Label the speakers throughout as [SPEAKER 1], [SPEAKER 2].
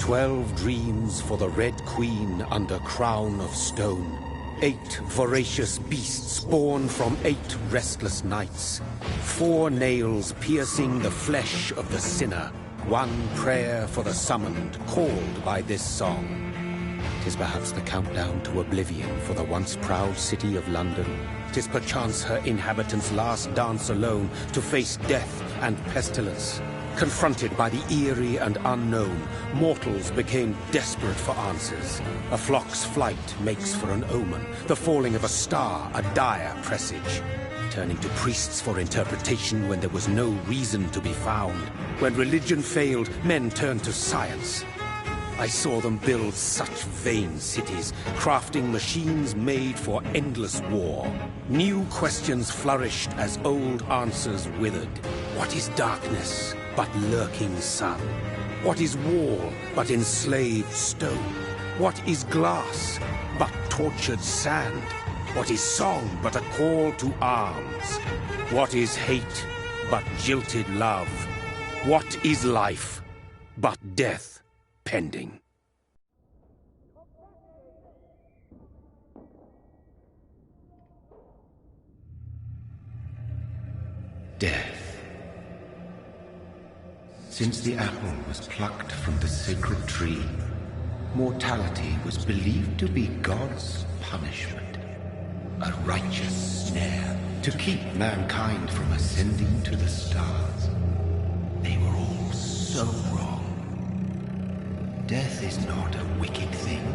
[SPEAKER 1] 12 dreams for the Red Queen under crown of stone. 8 voracious beasts born from 8 restless nights. 4 nails piercing the flesh of the sinner. 1 prayer for the summoned, called by this song. 'Tis perhaps the countdown to oblivion for the once proud city of London. 'Tis perchance her inhabitants' last dance alone to face death and pestilence. Confronted by the eerie and unknown, mortals became desperate for answers. A flock's flight makes for an omen, the falling of a star a dire presage. Turning to priests for interpretation when there was no reason to be found. When religion failed, men turned to science. I saw them build such vain cities, crafting machines made for endless war. New questions flourished as old answers withered. What is darkness but lurking sun? What is wall but enslaved stone? What is glass but tortured sand? What is song but a call to arms? What is hate but jilted love? What is life but death pending?
[SPEAKER 2] Death. Since the apple was plucked from the sacred tree, mortality was believed to be God's punishment, a righteous snare to keep mankind from ascending to the stars. They were all so wrong. Death is not a wicked thing,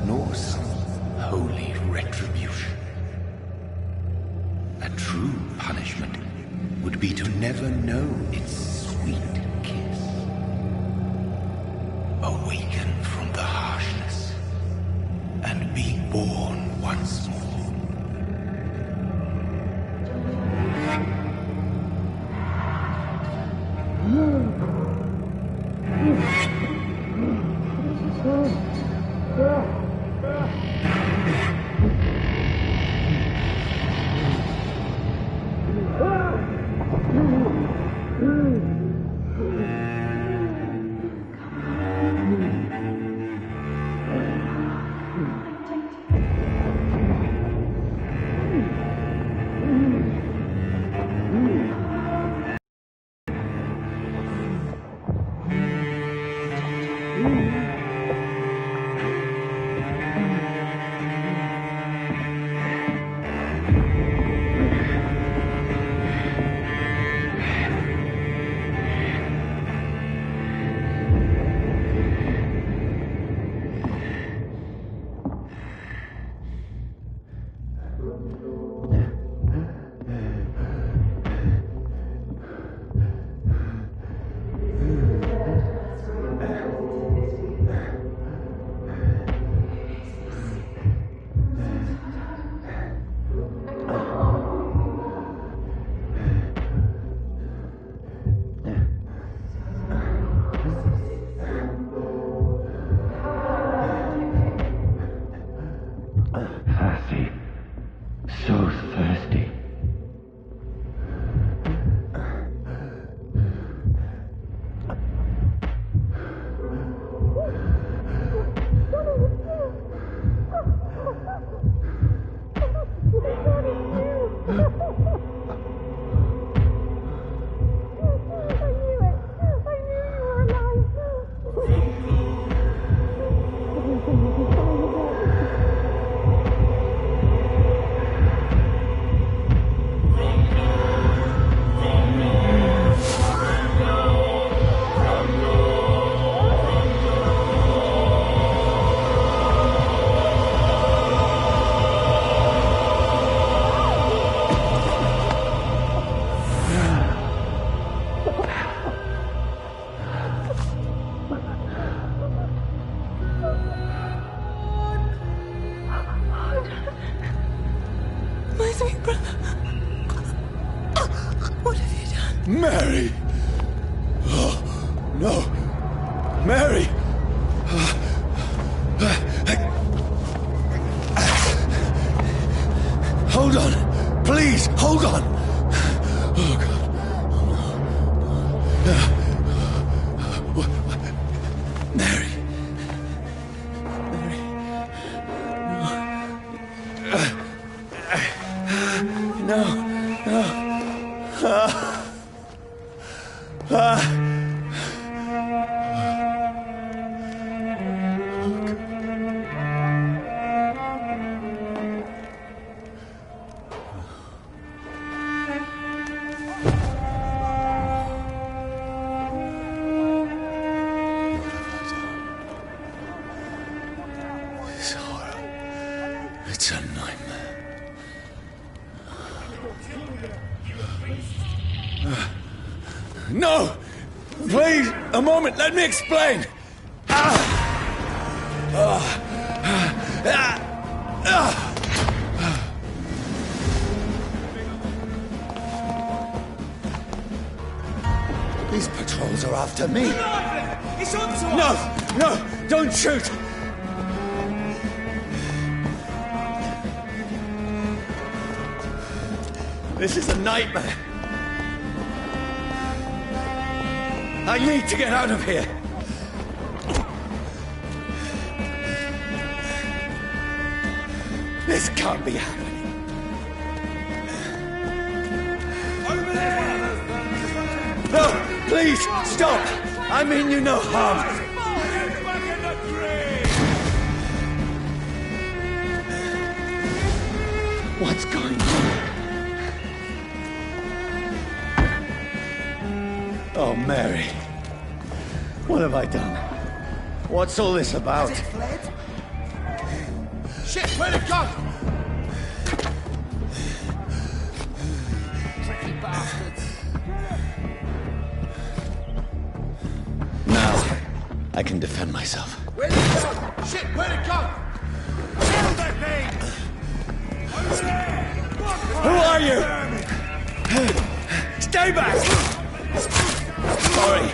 [SPEAKER 2] nor some holy retribution. A true punishment would be to never know its sweet kiss. Awaken from the harshness and be born once more.
[SPEAKER 3] Mary! Oh, no! Mary! Hold on! Please, hold on! Oh, God. Oh, no. Mary! It's a nightmare. No! Please, a moment, let me explain! These patrols are after me.
[SPEAKER 4] It's on to us!
[SPEAKER 3] No, don't shoot! This is a nightmare. I need to get out of here. This can't be happening.
[SPEAKER 4] Over there!
[SPEAKER 3] No, please, stop. I mean you no harm.
[SPEAKER 4] Get back in the tree!
[SPEAKER 3] What's going on? Oh, Mary. What have I done? What's all this about?
[SPEAKER 4] Has it fled? Shit, where'd it go? Tricky bastards.
[SPEAKER 3] Now, I can defend myself.
[SPEAKER 4] Where'd it go? Shit, where'd it go? Kill that thing! Over there!
[SPEAKER 3] Who are you? Stay back! Sorry,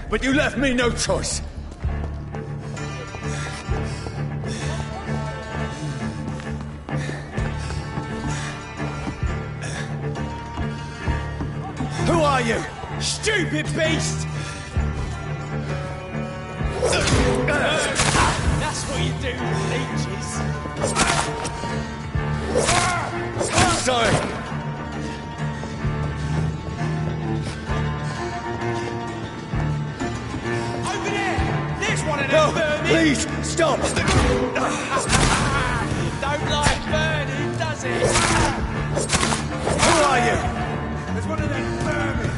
[SPEAKER 3] but you left me no choice. Who are you?
[SPEAKER 4] Stupid beast! That's what you do with leeches.
[SPEAKER 3] Sorry.
[SPEAKER 4] Over there! There's one of them
[SPEAKER 3] No,
[SPEAKER 4] burning!
[SPEAKER 3] please, stop.
[SPEAKER 4] Don't like burning, does it?
[SPEAKER 3] Who are you?
[SPEAKER 4] There's one of them burning!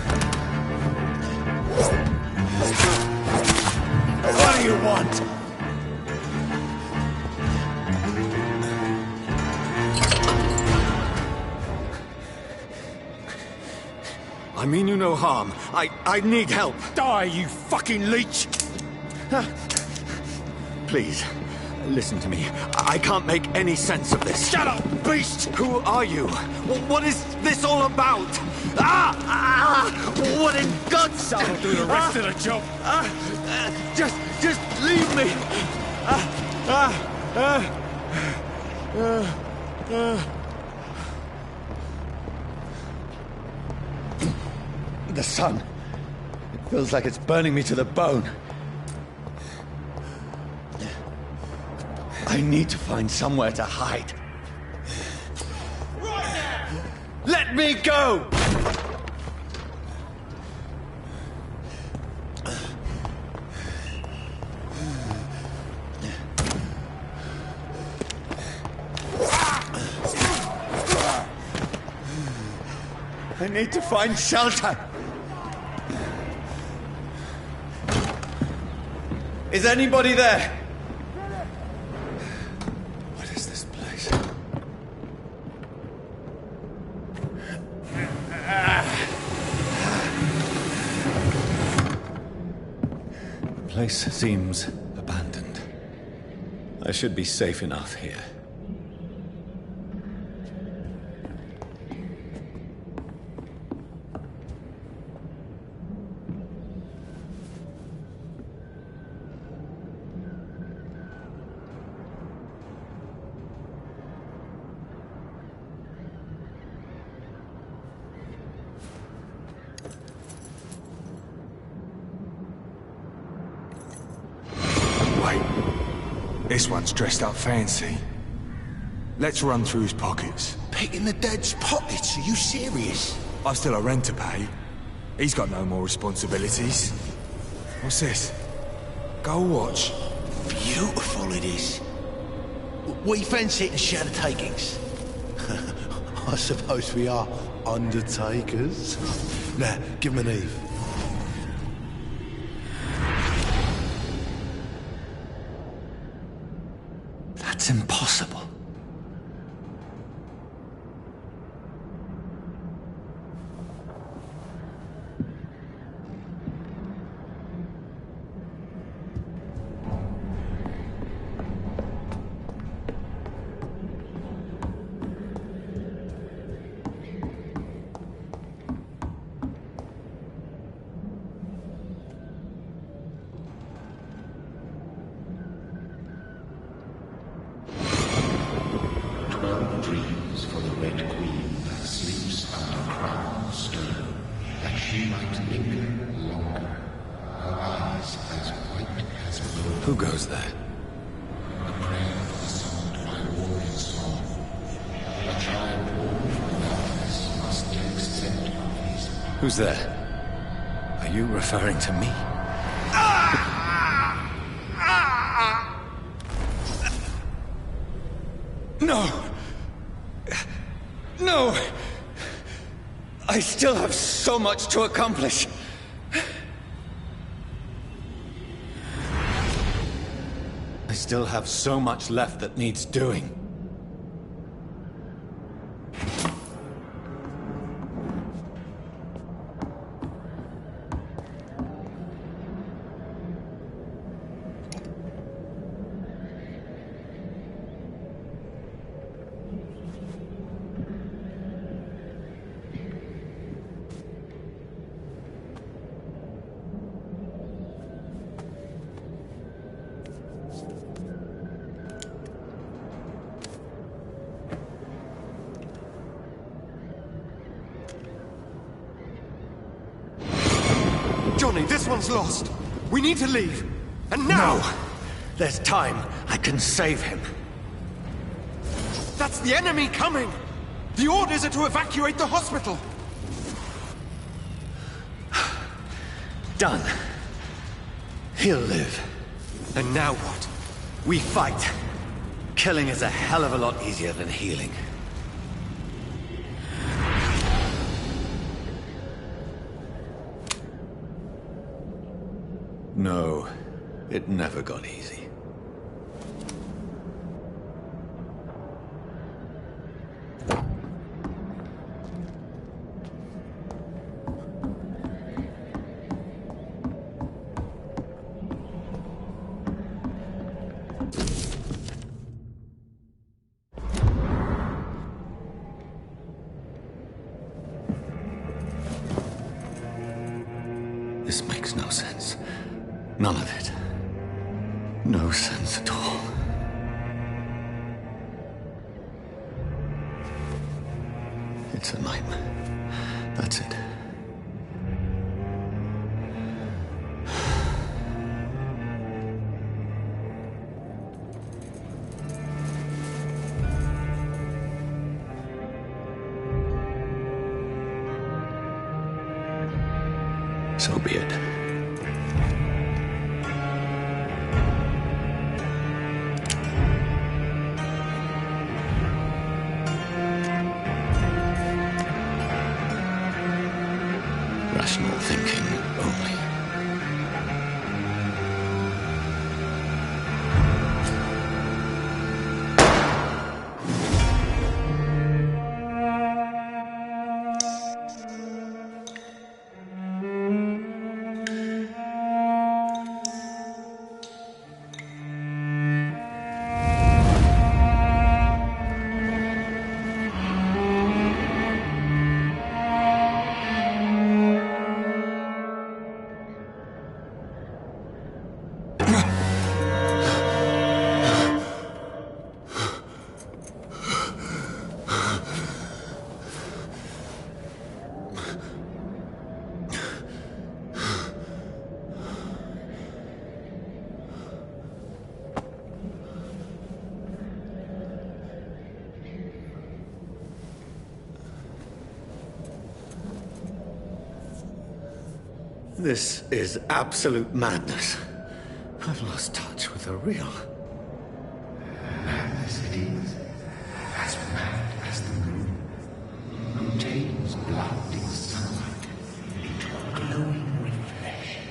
[SPEAKER 3] What do you want? I mean you no harm. I need help.
[SPEAKER 4] Die, you fucking leech!
[SPEAKER 3] Please, listen to me. I can't make any sense of this.
[SPEAKER 4] Shut up, beast!
[SPEAKER 3] Who are you? What is this all about? What in God's name?
[SPEAKER 4] I'll do the rest of the job.
[SPEAKER 3] Just leave me. The sun. It feels like it's burning me to the bone. I need to find somewhere to hide.
[SPEAKER 4] Right now!
[SPEAKER 3] Let me go! I need to find shelter. Is anybody there? What is this place? The place seems abandoned. I should be safe enough here.
[SPEAKER 4] This one's dressed up fancy. Let's run through his pockets.
[SPEAKER 5] Picking the dead's pockets? Are you serious? I've still a rent to pay. He's got no more responsibilities. What's this? Go watch.
[SPEAKER 4] Beautiful it is. We fence it and share the takings. I suppose we are undertakers. Now, give him an Eve.
[SPEAKER 3] That's impossible.
[SPEAKER 2] Dreams for the Red Queen that sleeps under crown of stone, that she might linger longer, her eyes as white as gold.
[SPEAKER 3] Who goes there?
[SPEAKER 2] A prayer for the sound by warrior song. A child born from darkness must take scent of his heart.
[SPEAKER 3] Who's there? Are you referring to me? No! No! I still have so much to accomplish. I still have so much left that needs doing.
[SPEAKER 6] Johnny, this one's lost. We need to leave. And now!
[SPEAKER 3] No! There's time. I can save him.
[SPEAKER 6] That's the enemy coming! The orders are to evacuate the hospital!
[SPEAKER 3] Done. He'll live.
[SPEAKER 6] And now what?
[SPEAKER 3] We fight. Killing is a hell of a lot easier than healing. No, it never got easy. This makes no sense. None of it. No sense at all. It's a nightmare. That's it. So be it. Rational thinking only.
[SPEAKER 1] This is absolute madness. I've lost touch with the real.
[SPEAKER 2] Madness it is, as mad as the moon, who takes blood in sunlight into a glowing reflection.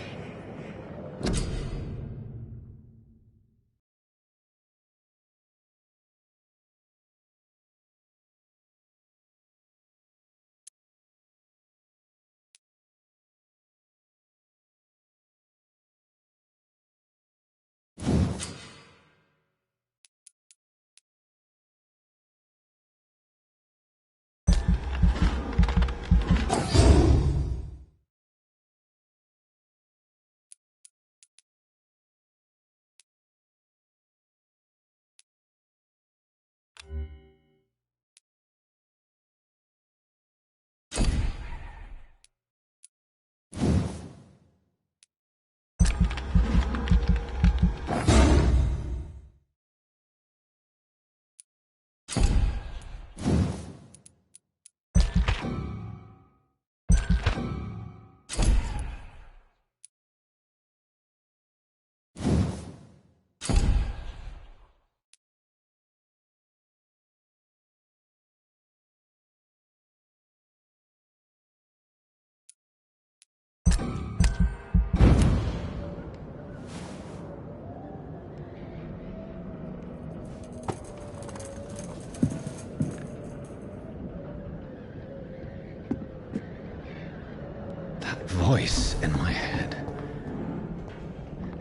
[SPEAKER 1] Voice in my head.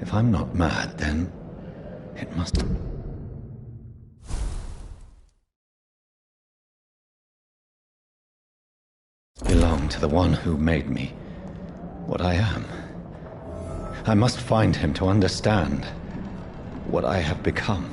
[SPEAKER 1] If I'm not mad, then it must belong to the one who made me what I am. I must find him to understand what I have become.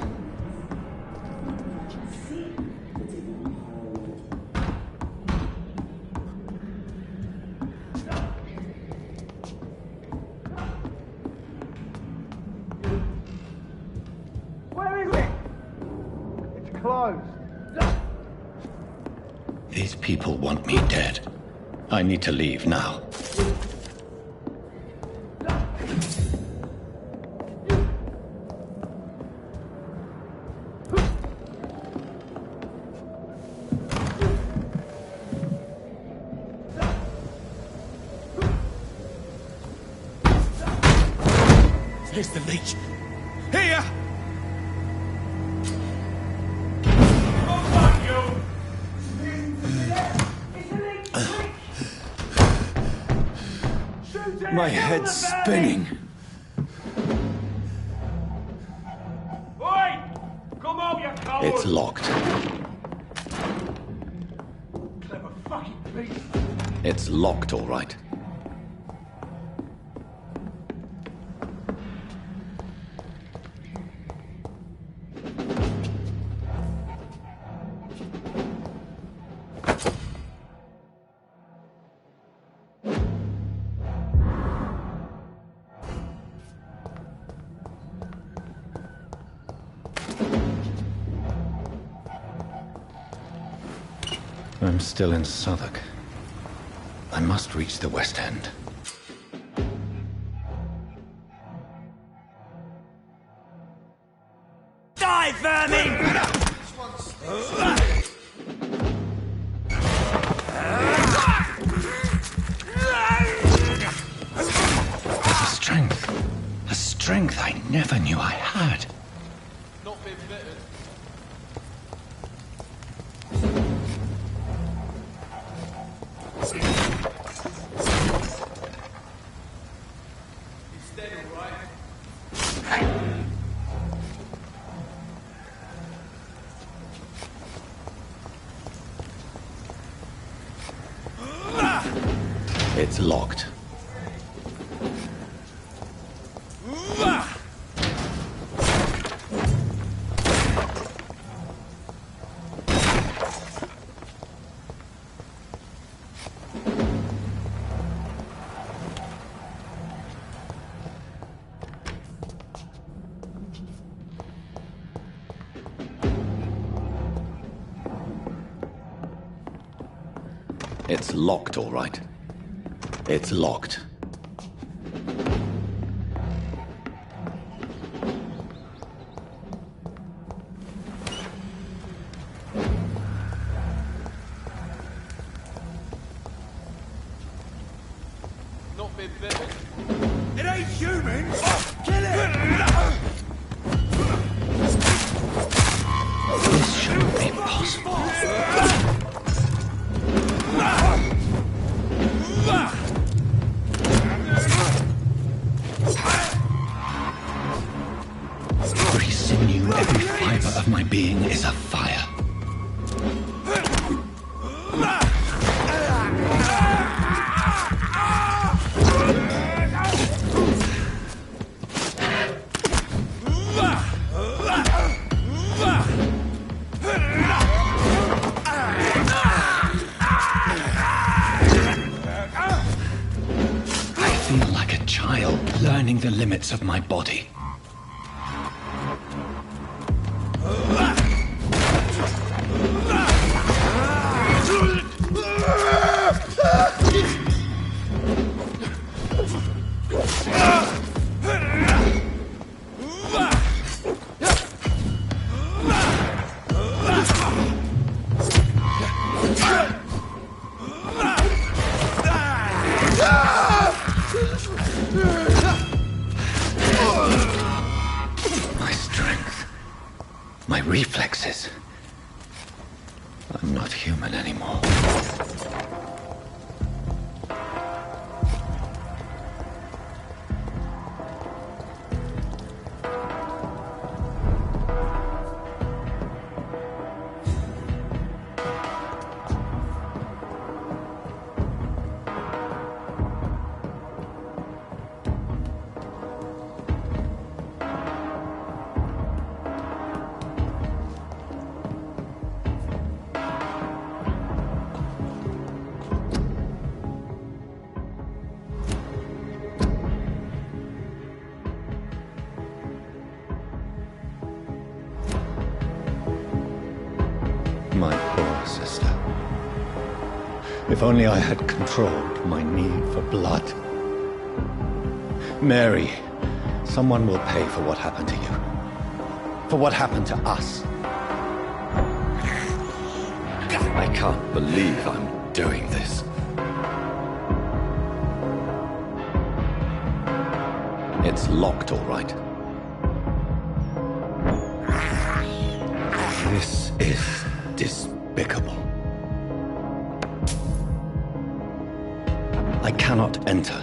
[SPEAKER 1] These people want me dead. I need to leave now.
[SPEAKER 3] Here's the leech. Here! My head's spinning.
[SPEAKER 6] Oi! Come out, you coward!
[SPEAKER 1] It's locked.
[SPEAKER 6] Clever fucking beast.
[SPEAKER 1] It's locked, all right. I'm still in Southwark. I must reach the West End.
[SPEAKER 3] Die, vermin!
[SPEAKER 1] A strength I never knew I had.
[SPEAKER 6] Not been bitten.
[SPEAKER 1] It's locked. It's locked, all right. It's locked.
[SPEAKER 3] It ain't human! Kill it!
[SPEAKER 2] This shouldn't be possible. Every sinew, every fiber of my being is afire. I feel like a child learning the limits of my body. My strength, my reflexes. I'm not human anymore. My poor sister. If only I had controlled my need for blood. Mary, someone will pay for what happened to you. For what happened to us. I can't believe I'm doing this. It's locked, all right. This is despicable. I cannot enter.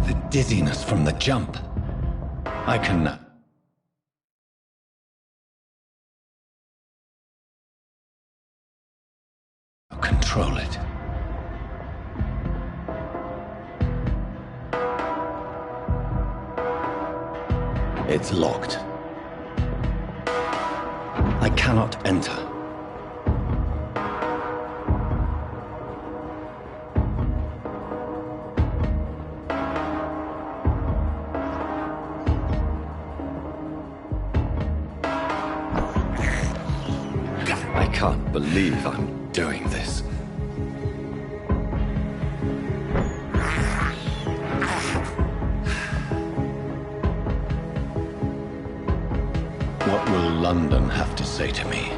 [SPEAKER 2] The dizziness from the jump. I can control it. It's locked. I cannot enter. I can't believe I'm doing this. What will London have to say to me?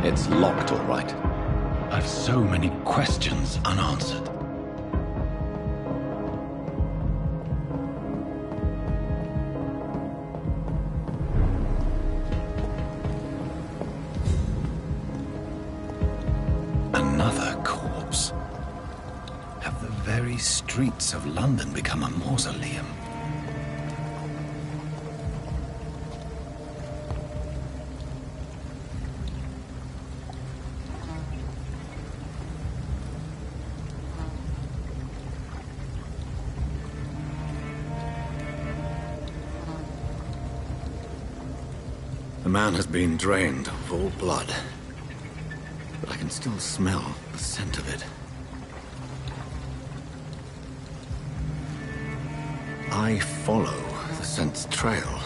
[SPEAKER 2] It's locked, all right. I've so many questions unanswered. Another corpse. Have the very streets of London become a mausoleum? The man has been drained of all blood, but I can still smell the scent of it.
[SPEAKER 7] I follow the scent's trail,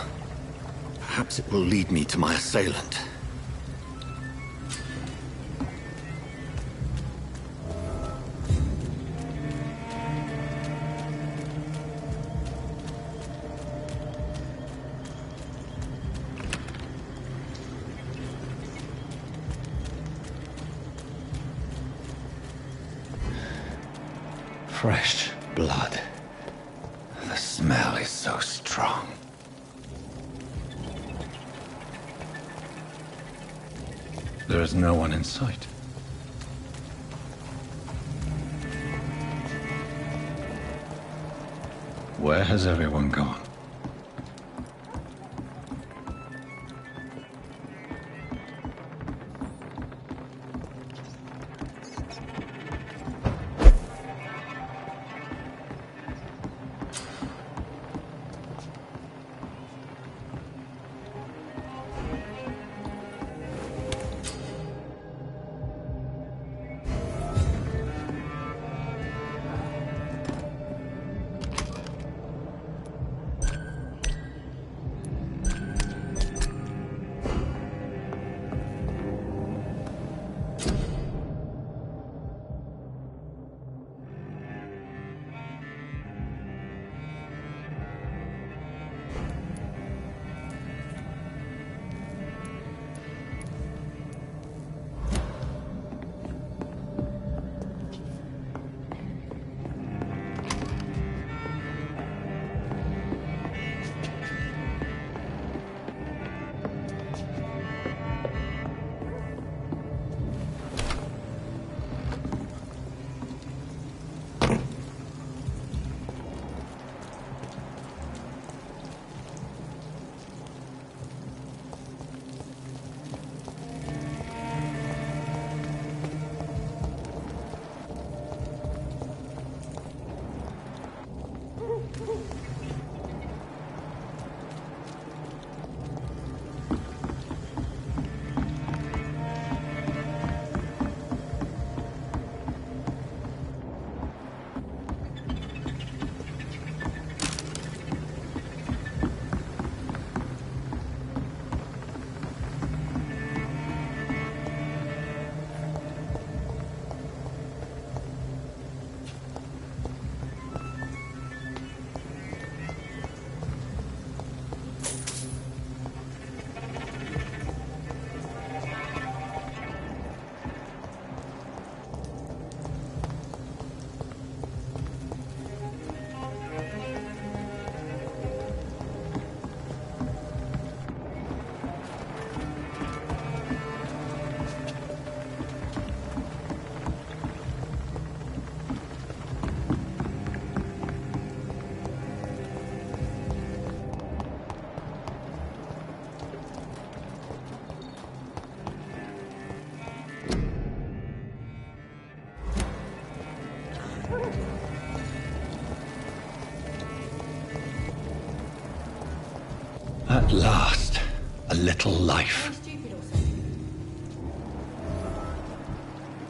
[SPEAKER 7] perhaps it will lead me to my assailant. Fresh blood. The smell is so strong. There is no one in sight. Where has everyone gone? At last, a little life.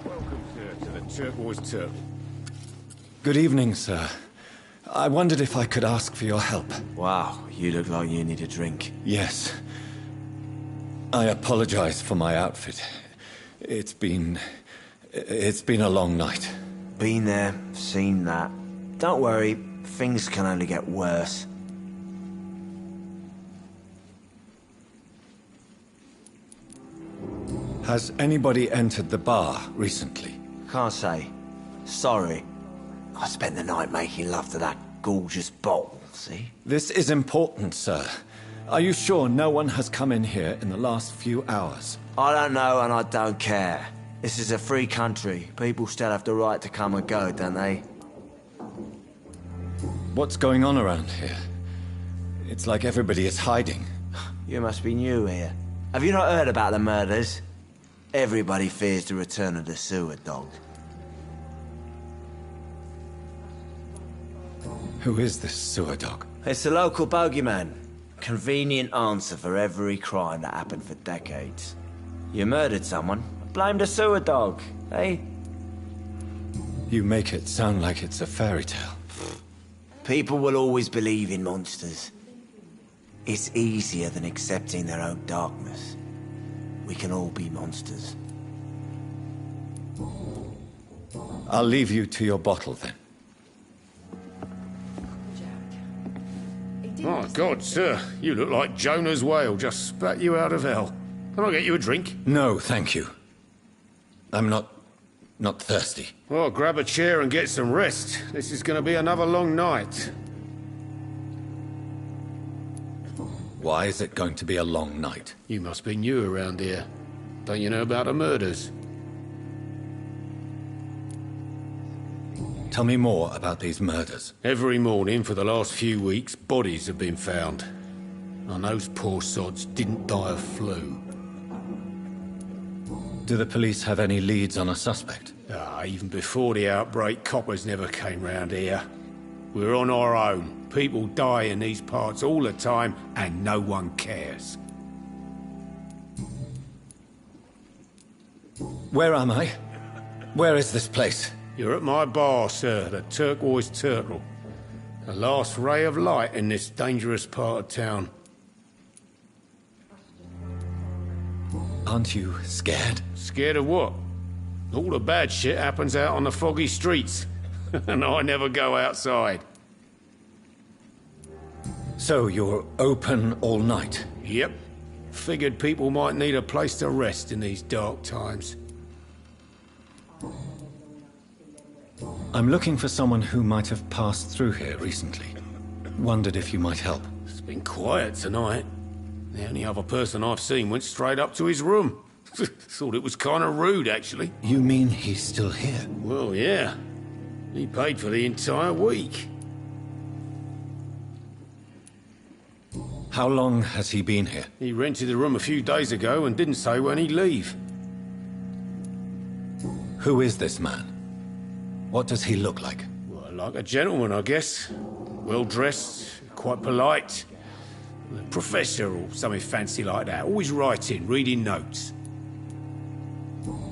[SPEAKER 3] Welcome, sir, to the Turquoise Turtle.
[SPEAKER 7] Good evening, sir. I wondered if I could ask for your help.
[SPEAKER 8] Wow, you look like you need a drink.
[SPEAKER 7] Yes. I apologize for my outfit. It's been a long night.
[SPEAKER 8] Been there, seen that. Don't worry, things can only get worse.
[SPEAKER 7] Has anybody entered the bar recently?
[SPEAKER 8] Can't say. Sorry. I spent the night making love to that gorgeous bottle, see?
[SPEAKER 7] This is important, sir. Are you sure no one has come in here in the last few hours?
[SPEAKER 8] I don't know and I don't care. This is a free country. People still have the right to come and go, don't they?
[SPEAKER 7] What's going on around here? It's like everybody is hiding.
[SPEAKER 8] You must be new here. Have you not heard about the murders? Everybody fears the return of the sewer dog.
[SPEAKER 7] Who is this sewer dog?
[SPEAKER 8] It's the local bogeyman. Convenient answer for every crime that happened for decades. You murdered someone, blame the sewer dog, eh?
[SPEAKER 7] You make it sound like it's a fairy tale.
[SPEAKER 8] People will always believe in monsters. It's easier than accepting their own darkness. We can all be monsters.
[SPEAKER 7] I'll leave you to your bottle then.
[SPEAKER 1] My God, sir, you look like Jonah's whale just spat you out of hell. Can I get you a drink?
[SPEAKER 7] No, thank you. I'm not thirsty.
[SPEAKER 1] Well, grab a chair and get some rest. This is going to be another long night.
[SPEAKER 7] Why is it going to be a long night?
[SPEAKER 1] You must be new around here. Don't you know about the murders?
[SPEAKER 7] Tell me more about these murders.
[SPEAKER 1] Every morning for the last few weeks, bodies have been found. And those poor sods didn't die of flu.
[SPEAKER 7] Do the police have any leads on a suspect?
[SPEAKER 1] Even before the outbreak, coppers never came round here. We're on our own. People die in these parts all the time, and no one cares.
[SPEAKER 7] Where am I? Where is this place?
[SPEAKER 1] You're at my bar, sir, the Turquoise Turtle. The last ray of light in this dangerous part of town.
[SPEAKER 7] Aren't you scared?
[SPEAKER 1] Scared of what? All the bad shit happens out on the foggy streets. And I never go outside.
[SPEAKER 7] So you're open all night?
[SPEAKER 1] Yep. Figured people might need a place to rest in these dark times.
[SPEAKER 7] I'm looking for someone who might have passed through here recently. Wondered if you might help.
[SPEAKER 1] It's been quiet tonight. The only other person I've seen went straight up to his room. Thought it was kind of rude, actually.
[SPEAKER 7] You mean he's still here?
[SPEAKER 1] Well, yeah. He paid for the entire week.
[SPEAKER 7] How long has he been here?
[SPEAKER 1] He rented the room a few days ago and didn't say when he'd leave.
[SPEAKER 7] Who is this man? What does he look like?
[SPEAKER 1] Well, like a gentleman, I guess. Well-dressed, quite polite. A professor or something fancy like that. Always writing, reading notes.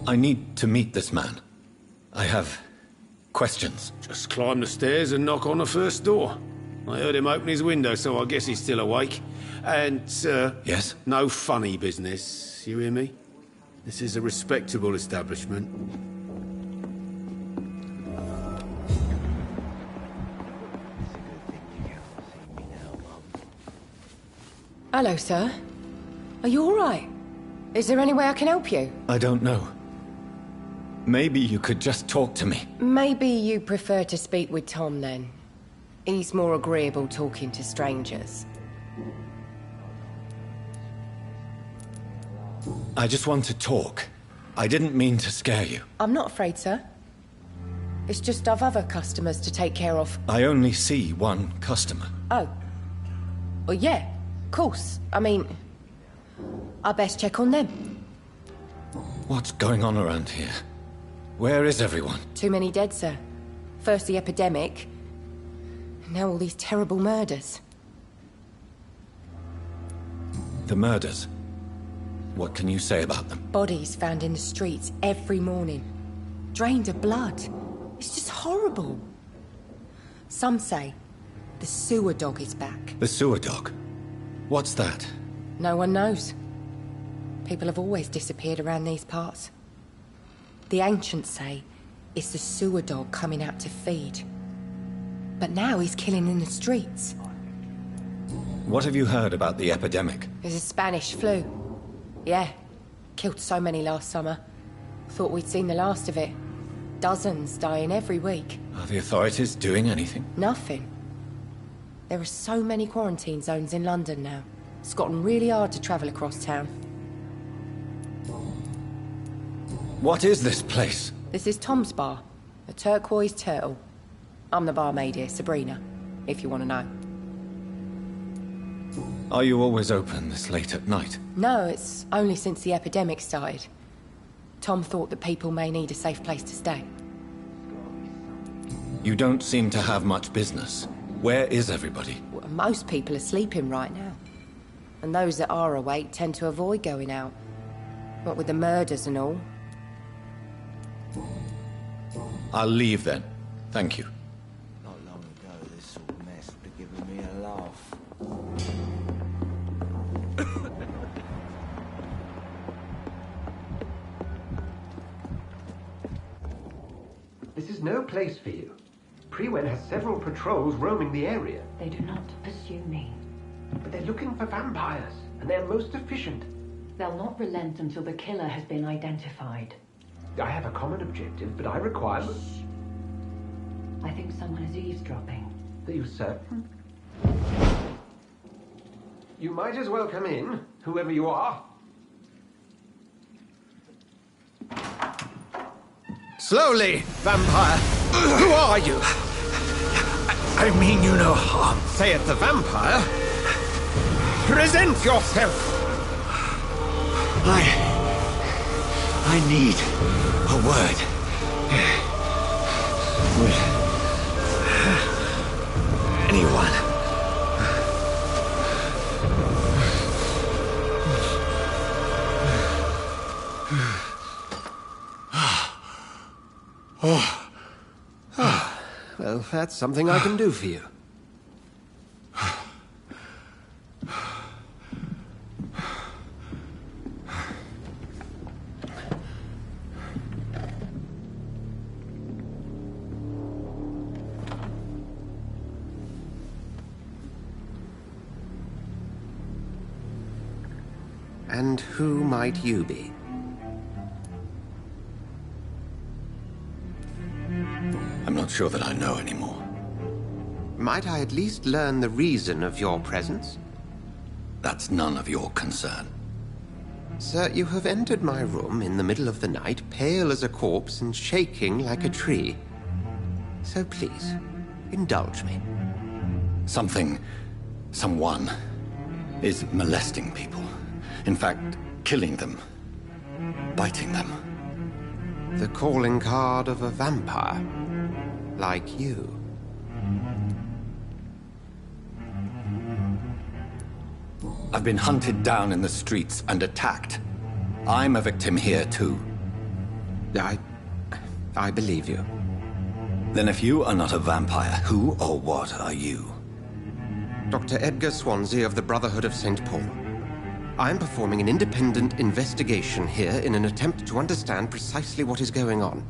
[SPEAKER 7] I need to meet this man. I have questions.
[SPEAKER 1] Just climb the stairs and knock on the first door. I heard him open his window, so I guess he's still awake. And,
[SPEAKER 7] Yes?
[SPEAKER 1] no funny business, you hear me? This is a respectable establishment.
[SPEAKER 9] Hello, sir. Are you all right? Is there any way I can help you?
[SPEAKER 7] I don't know. Maybe you could just talk to me.
[SPEAKER 9] Maybe you prefer to speak with Tom, then. He's more agreeable talking to strangers.
[SPEAKER 7] I just want to talk. I didn't mean to scare you.
[SPEAKER 9] I'm not afraid, sir. It's just I've other customers to take care of.
[SPEAKER 7] I only see one customer.
[SPEAKER 9] Oh. Well, yeah, of course. I mean, I best check on them.
[SPEAKER 7] What's going on around here? Where is everyone?
[SPEAKER 9] Too many dead, sir. First the epidemic, now all these terrible murders.
[SPEAKER 7] The murders. What can you say about them?
[SPEAKER 9] Bodies found in the streets every morning. Drained of blood. It's just horrible. Some say the sewer dog is back.
[SPEAKER 7] The sewer dog? What's that?
[SPEAKER 9] No one knows. People have always disappeared around these parts. The ancients say it's the sewer dog coming out to feed. But now he's killing in the streets.
[SPEAKER 7] What have you heard about the epidemic?
[SPEAKER 9] There's a Spanish flu. Yeah. Killed so many last summer. Thought we'd seen the last of it. Dozens dying every week.
[SPEAKER 7] Are the authorities doing anything?
[SPEAKER 9] Nothing. There are so many quarantine zones in London now. It's gotten really hard to travel across town.
[SPEAKER 7] What is this place?
[SPEAKER 9] This is Tom's bar, the Turquoise Turtle. I'm the barmaid here, Sabrina, if you want to know.
[SPEAKER 7] Are you always open this late at night?
[SPEAKER 9] No, it's only since the epidemic started. Tom thought that people may need a safe place to stay.
[SPEAKER 7] You don't seem to have much business. Where is everybody?
[SPEAKER 9] Well, most people are sleeping right now. And those that are awake tend to avoid going out. What with the murders and all.
[SPEAKER 7] I'll leave then. Thank you.
[SPEAKER 8] Not long ago, this sort of
[SPEAKER 10] This is no place for you. Prewen has several patrols roaming the area.
[SPEAKER 11] They do not pursue me.
[SPEAKER 10] But they're looking for vampires, and they're most efficient.
[SPEAKER 11] They'll not relent until the killer has been identified.
[SPEAKER 10] I have a common objective, but I require...
[SPEAKER 11] I think someone is eavesdropping.
[SPEAKER 10] Are you certain? You might as well come in, whoever you are. Slowly, vampire! Who are you?
[SPEAKER 3] I mean you no harm.
[SPEAKER 10] Say it, the vampire. Present yourself!
[SPEAKER 3] I need a word. With anyone.
[SPEAKER 10] Well, that's something I can do for you. And who might you be?
[SPEAKER 7] I'm not sure that I know anymore.
[SPEAKER 10] Might I at least learn the reason of your presence?
[SPEAKER 7] That's none of your concern.
[SPEAKER 10] Sir, you have entered my room in the middle of the night, pale as a corpse and shaking like a tree. So please, indulge me.
[SPEAKER 7] Someone is molesting people. In fact, killing them. Biting them.
[SPEAKER 10] The calling card of a vampire. Like you.
[SPEAKER 7] I've been hunted down in the streets and attacked. I'm a victim here, too.
[SPEAKER 10] I believe you.
[SPEAKER 7] Then if you are not a vampire, who or what are you?
[SPEAKER 10] Dr. Edgar Swansea of the Brotherhood of St. Paul. I'm performing an independent investigation here in an attempt to understand precisely what is going on.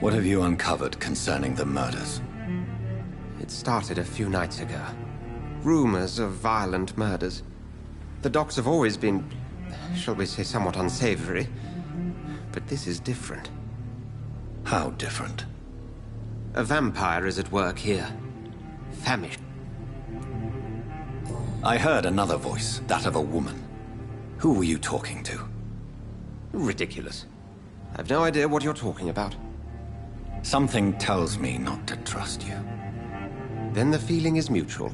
[SPEAKER 7] What have you uncovered concerning the murders?
[SPEAKER 10] It started a few nights ago. Rumors of violent murders. The docks have always been, shall we say, somewhat unsavory. But this is different.
[SPEAKER 7] How different?
[SPEAKER 10] A vampire is at work here. Famished.
[SPEAKER 7] I heard another voice, that of a woman. Who were you talking to?
[SPEAKER 10] Ridiculous. I've no idea what you're talking about.
[SPEAKER 7] Something tells me not to trust you.
[SPEAKER 10] Then the feeling is mutual.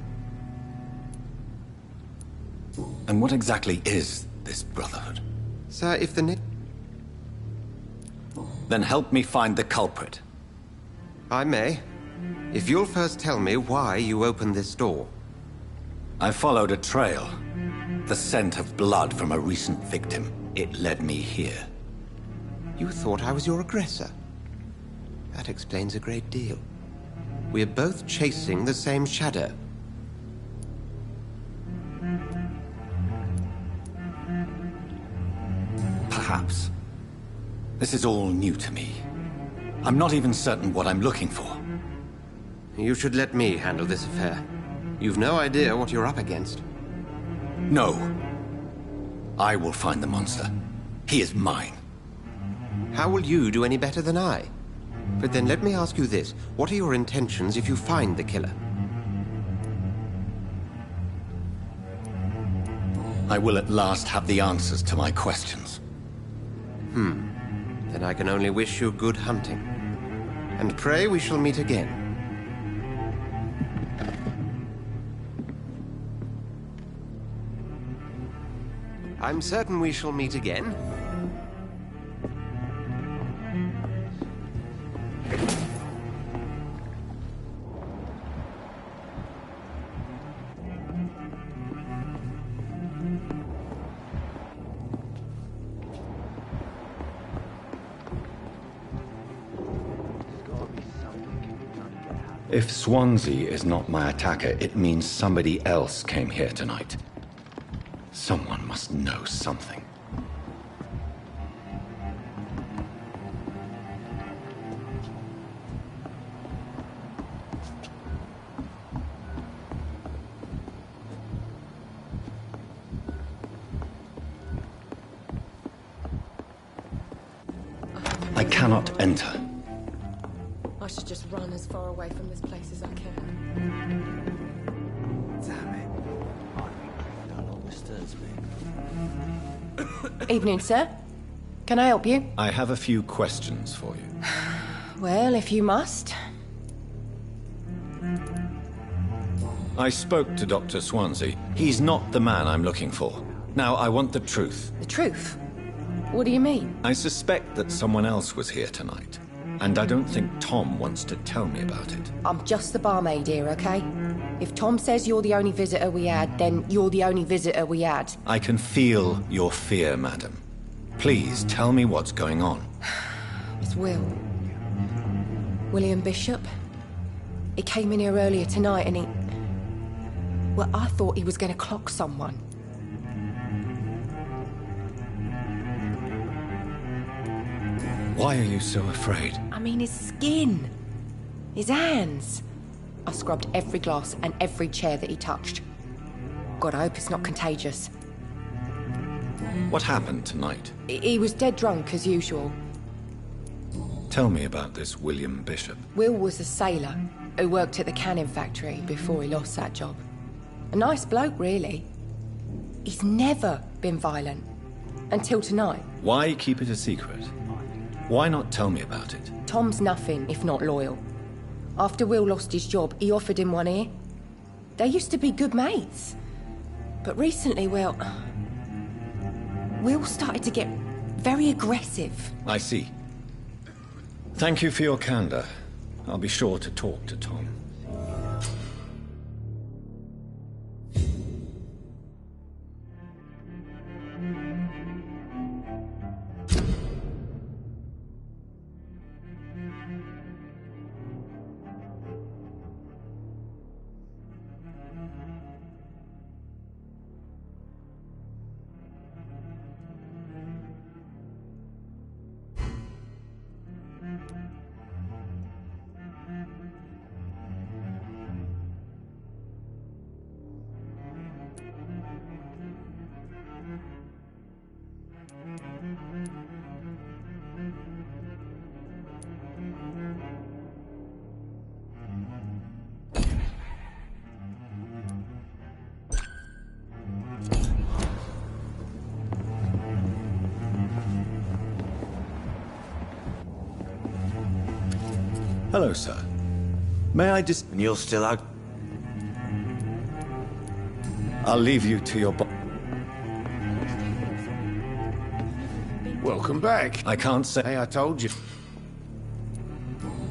[SPEAKER 7] And what exactly is this Brotherhood?
[SPEAKER 10] Sir, if the
[SPEAKER 7] Then help me find the culprit.
[SPEAKER 10] I may. If you'll first tell me why you opened this door.
[SPEAKER 7] I followed a trail. The scent of blood from a recent victim. It led me here.
[SPEAKER 10] You thought I was your aggressor. That explains a great deal. We're both chasing the same shadow.
[SPEAKER 7] Perhaps. This is all new to me. I'm not even certain what I'm looking for.
[SPEAKER 10] You should let me handle this affair. You've no idea what you're up against.
[SPEAKER 7] No. I will find the monster. He is mine.
[SPEAKER 10] How will you do any better than I? But then let me ask you this. What are your intentions if you find the killer?
[SPEAKER 7] I will at last have the answers to my questions.
[SPEAKER 10] Then I can only wish you good hunting. And pray we shall meet again. I'm certain we shall meet again.
[SPEAKER 7] If Swansea is not my attacker, it means somebody else came here tonight. Someone must know something. I cannot enter.
[SPEAKER 9] I should just run as far away from this place as I can.
[SPEAKER 8] Damn it. I think no longer stirs me.
[SPEAKER 9] Evening, sir. Can I help you?
[SPEAKER 7] I have a few questions for you.
[SPEAKER 9] Well, if you must.
[SPEAKER 7] I spoke to Dr. Swansea. He's not the man I'm looking for. Now, I want the truth.
[SPEAKER 9] The truth? What do you mean?
[SPEAKER 7] I suspect that someone else was here tonight. And I don't think Tom wants to tell me about it.
[SPEAKER 9] I'm just the barmaid here, okay? If Tom says you're the only visitor we had, then you're the only visitor we had.
[SPEAKER 7] I can feel your fear, madam. Please tell me what's going on.
[SPEAKER 9] It's William Bishop. He came in here earlier tonight and he... Well, I thought he was going to clock someone.
[SPEAKER 7] Why are you so afraid?
[SPEAKER 9] I mean, his skin. His hands. I scrubbed every glass and every chair that he touched. God, I hope it's not contagious.
[SPEAKER 7] What happened tonight?
[SPEAKER 9] He was dead drunk, as usual.
[SPEAKER 7] Tell me about this William Bishop.
[SPEAKER 9] Will was a sailor who worked at the canning factory before he lost that job. A nice bloke, really. He's never been violent. Until tonight.
[SPEAKER 7] Why keep it a secret? Why not tell me about it?
[SPEAKER 9] Tom's nothing if not loyal. After Will lost his job, he offered him one ear. They used to be good mates. But recently, well... Will started to get very aggressive.
[SPEAKER 7] I see. Thank you for your candor. I'll be sure to talk to Tom. Hello, sir. May I just...
[SPEAKER 8] And you're still out?
[SPEAKER 7] I'll leave you to your
[SPEAKER 1] Welcome back.
[SPEAKER 7] I can't say...
[SPEAKER 1] Hey, I told you.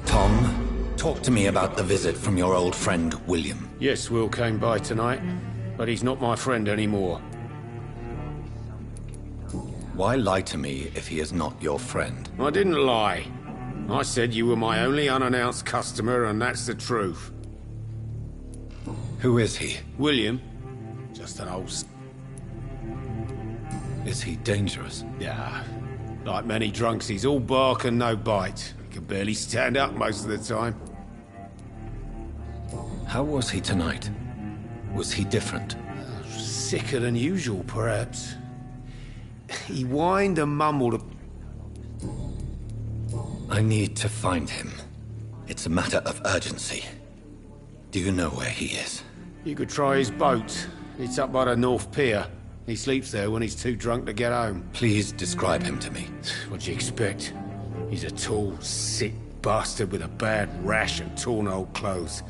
[SPEAKER 7] Tom, talk to me about the visit from your old friend, William.
[SPEAKER 1] Yes, Will came by tonight, but he's not my friend anymore.
[SPEAKER 7] Why lie to me if he is not your friend?
[SPEAKER 1] I didn't lie. I said you were my only unannounced customer, and that's the truth.
[SPEAKER 7] Who is he?
[SPEAKER 1] William. Just an old...
[SPEAKER 7] Is he dangerous?
[SPEAKER 1] Yeah. Like many drunks, he's all bark and no bite. He can barely stand up most of the time.
[SPEAKER 7] How was he tonight? Was he different?
[SPEAKER 1] Sicker than usual, perhaps. He whined and mumbled.
[SPEAKER 7] I need to find him. It's a matter of urgency. Do you know where he is?
[SPEAKER 1] You could try his boat. It's up by the North Pier. He sleeps there when he's too drunk to get home.
[SPEAKER 7] Please describe him to me.
[SPEAKER 1] What do you expect? He's a tall, sick bastard with a bad rash and torn old clothes.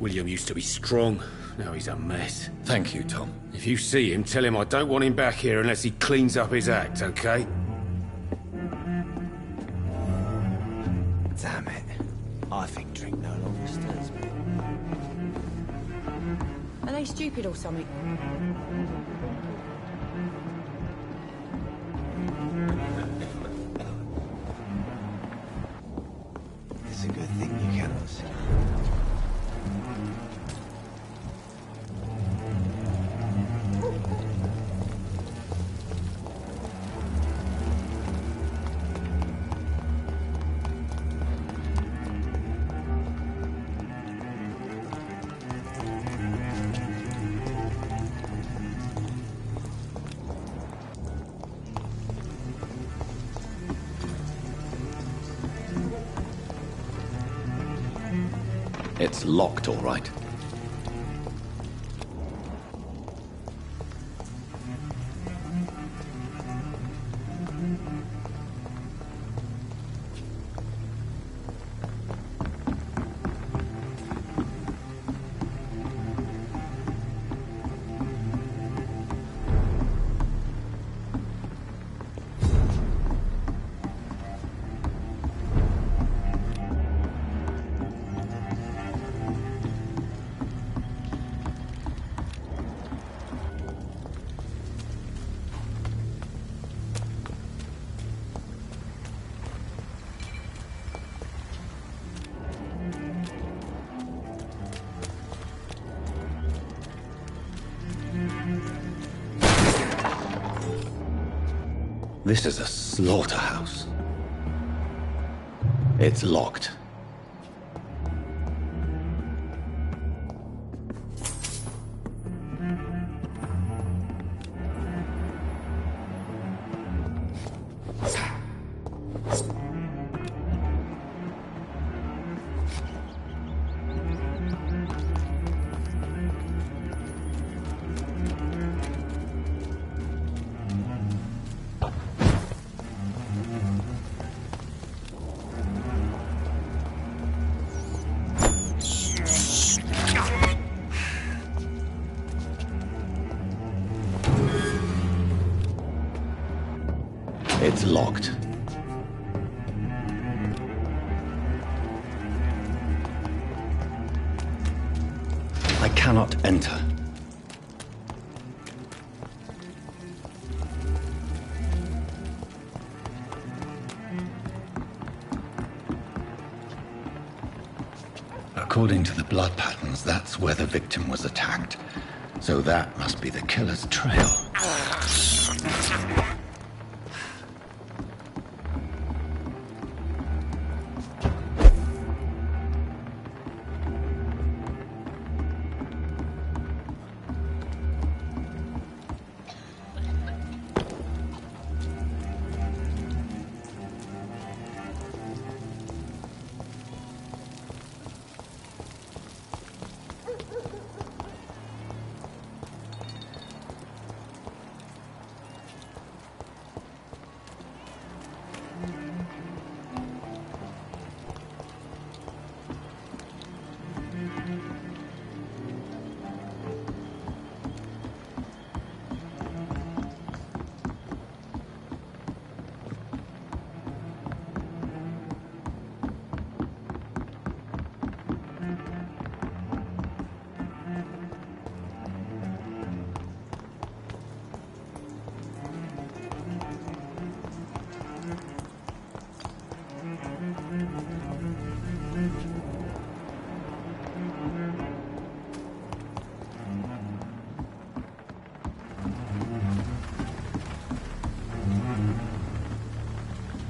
[SPEAKER 1] William used to be strong. Now he's a mess.
[SPEAKER 7] Thank you, Tom.
[SPEAKER 1] If you see him, tell him I don't want him back here unless he cleans up his act, okay?
[SPEAKER 8] Damn it. I think drink no longer stirs me.
[SPEAKER 9] Are they stupid or something?
[SPEAKER 8] It's a good thing you cannot see.
[SPEAKER 7] It's locked, all right. This is a slaughterhouse. It's locked. It's locked. I cannot enter. According to the blood patterns, that's where the victim was attacked. So that must be the killer's trail.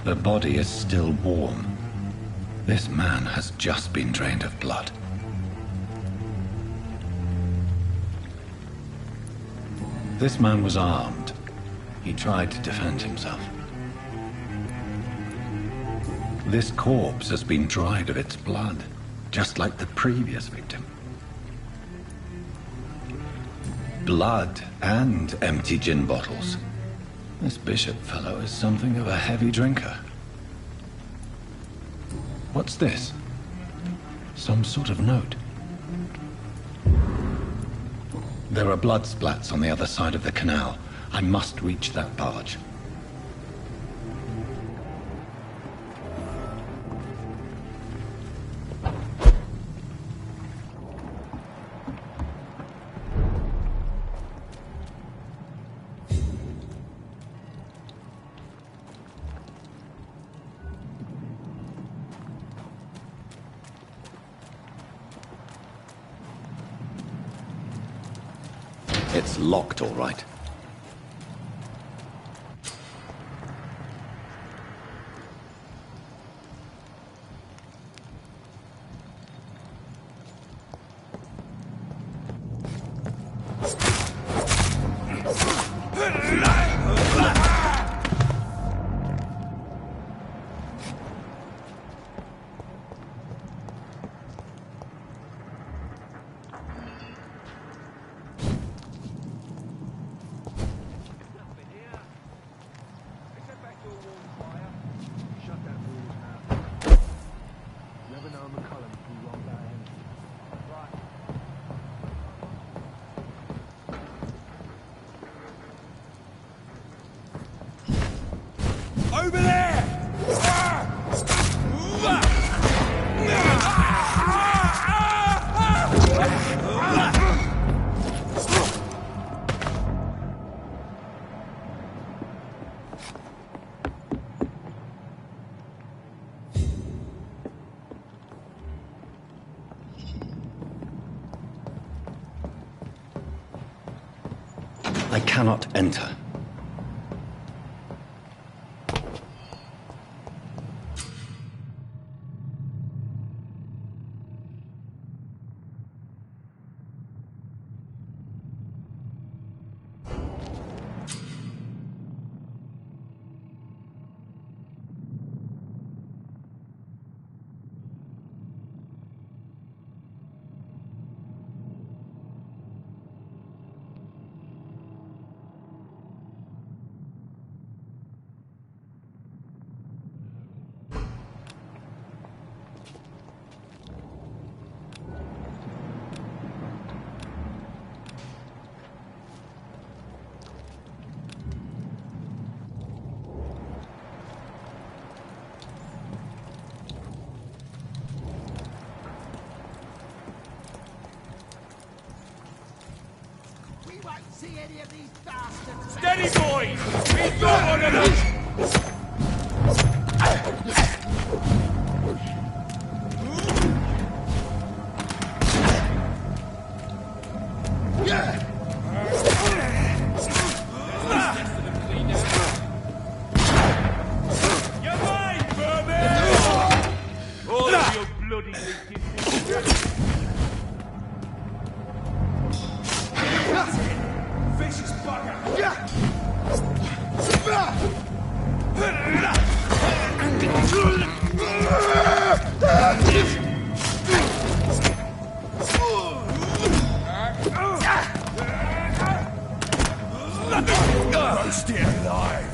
[SPEAKER 7] The body is still warm. This man has just been drained of blood. This man was armed. He tried to defend himself. This corpse has been dried of its blood, just like the previous victim. Blood and empty gin bottles. This bishop fellow is something of a heavy drinker. What's this? Some sort of note. There are blood splats on the other side of the canal. I must reach that barge. It's locked, all right. I cannot enter.
[SPEAKER 6] See any of these bastards? Steady, boys! We got one of them! You're mine, vermin! All of your bloody vicious bugger! Stay alive!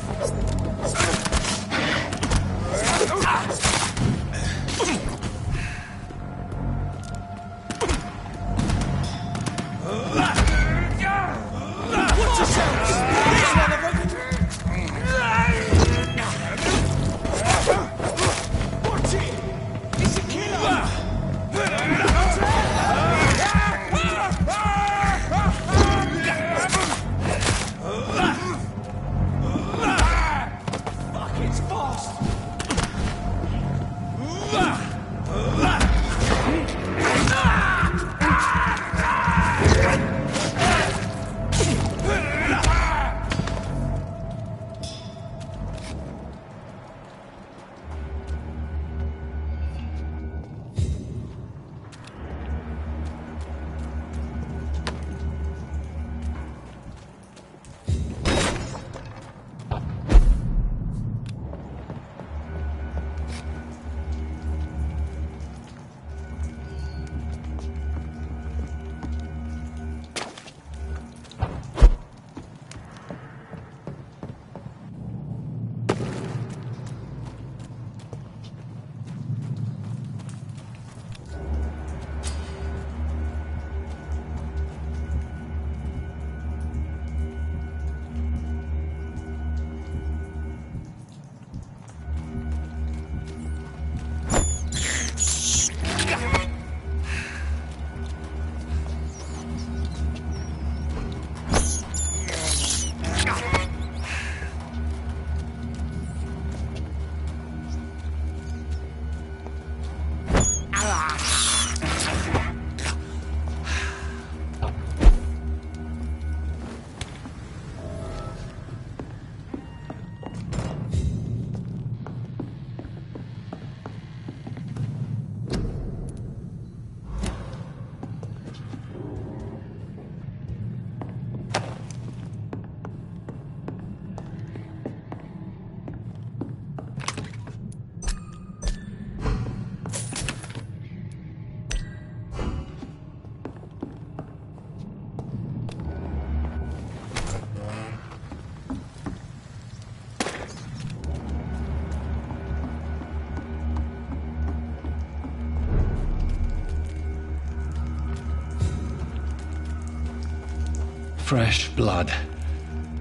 [SPEAKER 7] Fresh blood.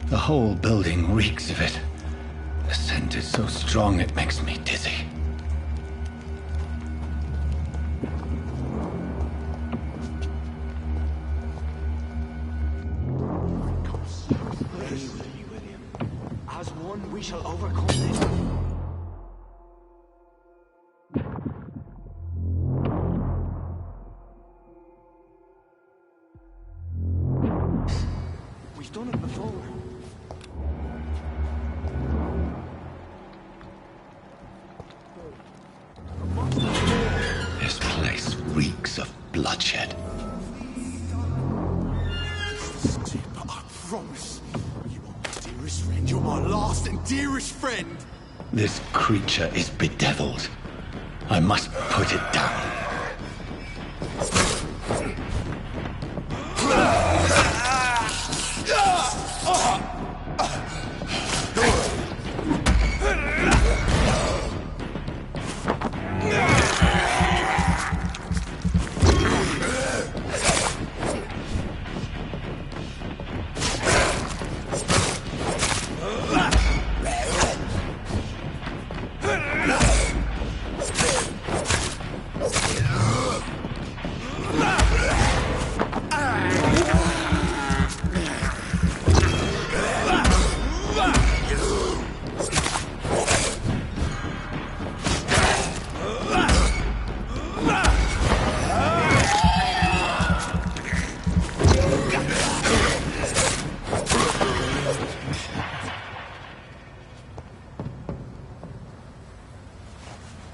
[SPEAKER 7] The whole building reeks of it. The scent is so strong it makes me dizzy.
[SPEAKER 6] William. As one, we shall overcome this. We've done it before.
[SPEAKER 7] bloodshed.
[SPEAKER 4] But I promise, you are my dearest friend. You're my last and dearest friend.
[SPEAKER 7] This creature is bedeviled. I must put it down.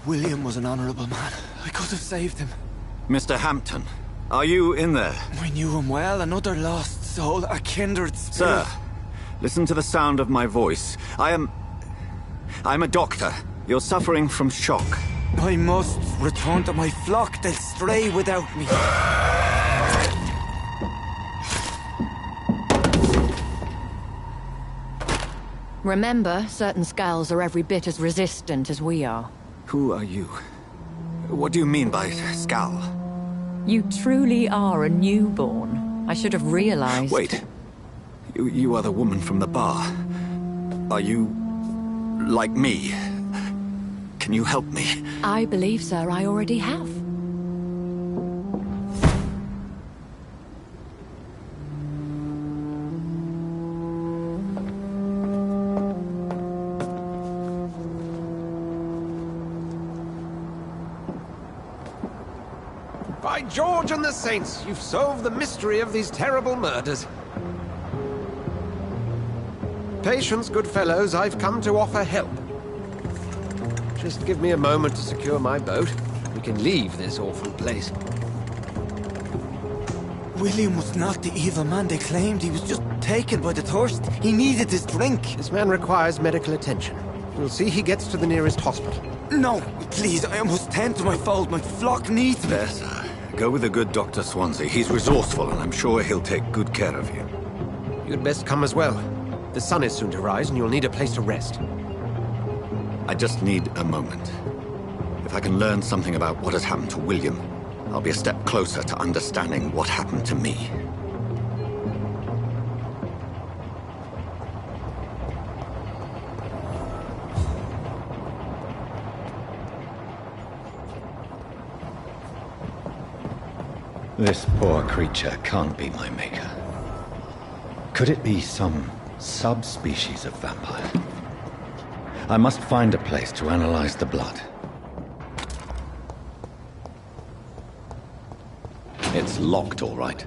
[SPEAKER 12] William was an honorable man. I could have saved him.
[SPEAKER 13] Mr. Hampton, are you in there?
[SPEAKER 12] I knew him well, another lost soul, a kindred spirit.
[SPEAKER 13] Sir, listen to the sound of my voice. I'm a doctor. You're suffering from shock.
[SPEAKER 12] I must return to my flock. They'll stray without me.
[SPEAKER 14] Remember, certain skulls are every bit as resistant as we are.
[SPEAKER 13] Who are you? What do you mean by skull?
[SPEAKER 14] You truly are a newborn. I should have realized.
[SPEAKER 13] Wait. You are the woman from the bar. Are you... like me? Can you help me?
[SPEAKER 14] I believe, sir, I already have.
[SPEAKER 10] By George and the Saints, you've solved the mystery of these terrible murders. Patience, good fellows, I've come to offer help. Just give me a moment to secure my boat. We can leave this awful place.
[SPEAKER 12] William was not the evil man they claimed. He was just taken by the thirst. He needed his drink.
[SPEAKER 10] This man requires medical attention. We'll see he gets to the nearest hospital.
[SPEAKER 12] No, please, I must tend to my fold. My flock needs me.
[SPEAKER 13] There, sir. Go with the good Dr. Swansea. He's resourceful, and I'm sure he'll take good care of you.
[SPEAKER 10] You'd best come as well. The sun is soon to rise, and you'll need a place to rest.
[SPEAKER 13] I just need a moment. If I can learn something about what has happened to William, I'll be a step closer to understanding what happened to me.
[SPEAKER 7] This poor creature can't be my maker. Could it be some subspecies of vampire? I must find a place to analyze the blood. It's locked, all right.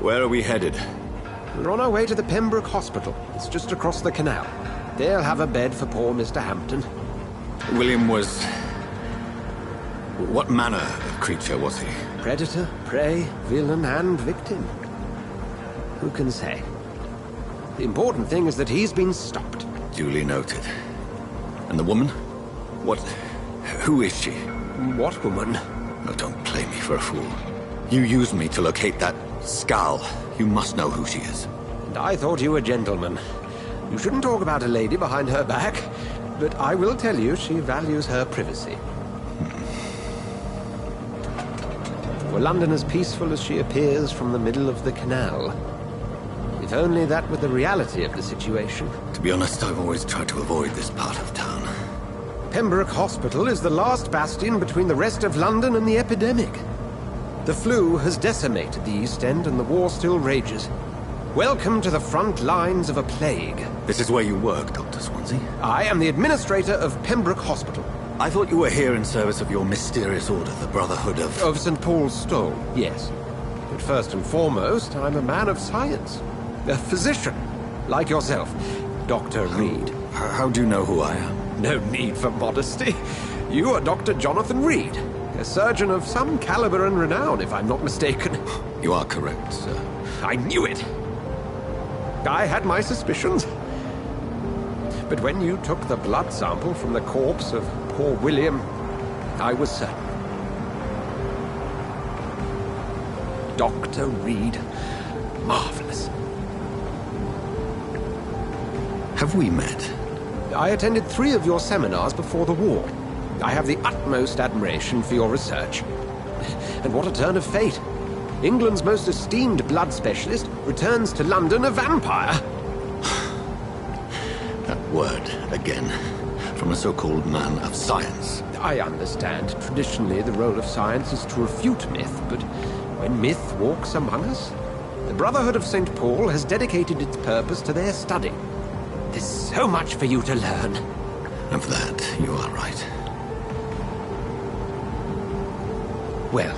[SPEAKER 13] Where are we headed?
[SPEAKER 10] We're on our way to the Pembroke Hospital. It's just across the canal. They'll have a bed for poor Mr. Hampton.
[SPEAKER 13] William was... what manner of creature was he?
[SPEAKER 10] Predator, prey, villain, and victim. Who can say? The important thing is that he's been stopped.
[SPEAKER 13] Duly noted. And the woman? What... who is she?
[SPEAKER 1] What woman?
[SPEAKER 13] Oh, don't play me for a fool. You used me to locate that Skull. You must know who she is.
[SPEAKER 1] And I thought you a gentleman. You shouldn't talk about a lady behind her back, but I will tell you she values her privacy. Were London as peaceful as she appears from the middle of the canal? If only that were the reality of the situation.
[SPEAKER 13] To be honest, I've always tried to avoid this part of town.
[SPEAKER 1] Pembroke Hospital is the last bastion between the rest of London and the epidemic. The flu has decimated the East End and the war still rages. Welcome to the front lines of a plague.
[SPEAKER 13] This is where you work, Dr. Swansea?
[SPEAKER 1] I am the administrator of Pembroke Hospital.
[SPEAKER 13] I thought you were here in service of your mysterious order, the Brotherhood of...
[SPEAKER 1] Of St. Paul's Stole, yes. But first and foremost, I'm a man of science. A physician, like yourself, Dr. Reed.
[SPEAKER 13] How do you know who I am?
[SPEAKER 1] No need for modesty. You are Dr. Jonathan Reed, a surgeon of some caliber and renown, if I'm not mistaken.
[SPEAKER 13] You are correct, sir.
[SPEAKER 1] I knew it. I had my suspicions. But when you took the blood sample from the corpse of poor William, I was certain. Dr. Reed. Marvelous.
[SPEAKER 13] Have we met?
[SPEAKER 1] I attended 3 of your seminars before the war. I have the utmost admiration for your research. And what a turn of fate. England's most esteemed blood specialist returns to London a vampire.
[SPEAKER 13] That word, again, from a so-called man of science.
[SPEAKER 1] I understand. Traditionally, the role of science is to refute myth, but when myth walks among us, the Brotherhood of St. Paul has dedicated its purpose to their study. There's so much for you to learn.
[SPEAKER 13] Of that, you are right.
[SPEAKER 1] Well,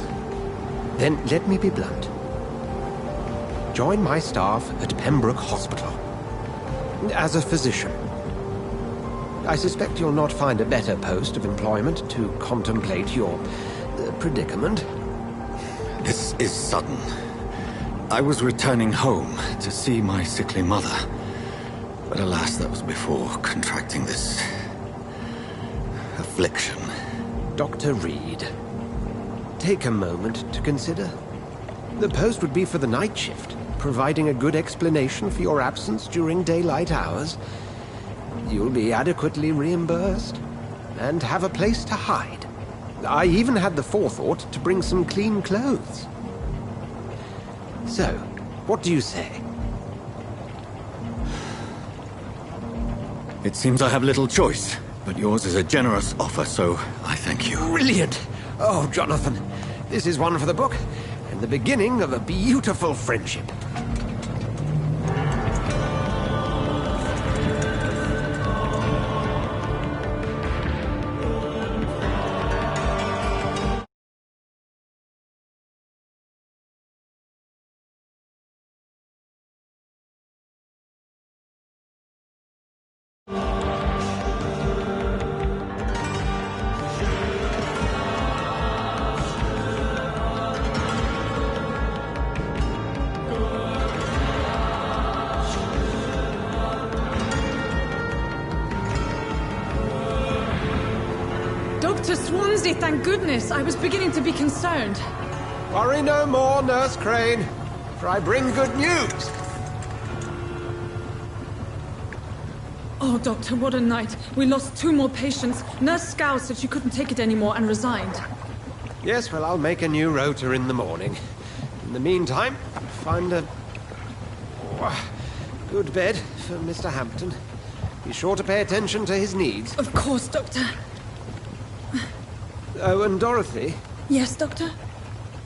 [SPEAKER 1] then let me be blunt. Join my staff at Pembroke Hospital. As a physician. I suspect you'll not find a better post of employment to contemplate your predicament.
[SPEAKER 13] This is sudden. I was returning home to see my sickly mother. But alas, that was before contracting this... affliction.
[SPEAKER 1] Dr. Reed, take a moment to consider. The post would be for the night shift, providing a good explanation for your absence during daylight hours. You'll be adequately reimbursed, and have a place to hide. I even had the forethought to bring some clean clothes. So, what do you say?
[SPEAKER 13] It seems I have little choice, but yours is a generous offer, so I thank you.
[SPEAKER 1] Brilliant! Oh, Jonathan, this is one for the book, and the beginning of a beautiful friendship.
[SPEAKER 15] Dr. Swansea, thank goodness. I was beginning to be concerned.
[SPEAKER 1] Worry no more, Nurse Crane, for I bring good news.
[SPEAKER 15] Oh, Doctor, what a night. We lost 2 more patients. Nurse Scow said she couldn't take it anymore and resigned.
[SPEAKER 1] Yes, well, I'll make a new rota in the morning. In the meantime, find a good bed for Mr. Hampton. Be sure to pay attention to his needs.
[SPEAKER 15] Of course, Doctor.
[SPEAKER 1] Oh, and Dorothy?
[SPEAKER 15] Yes, Doctor?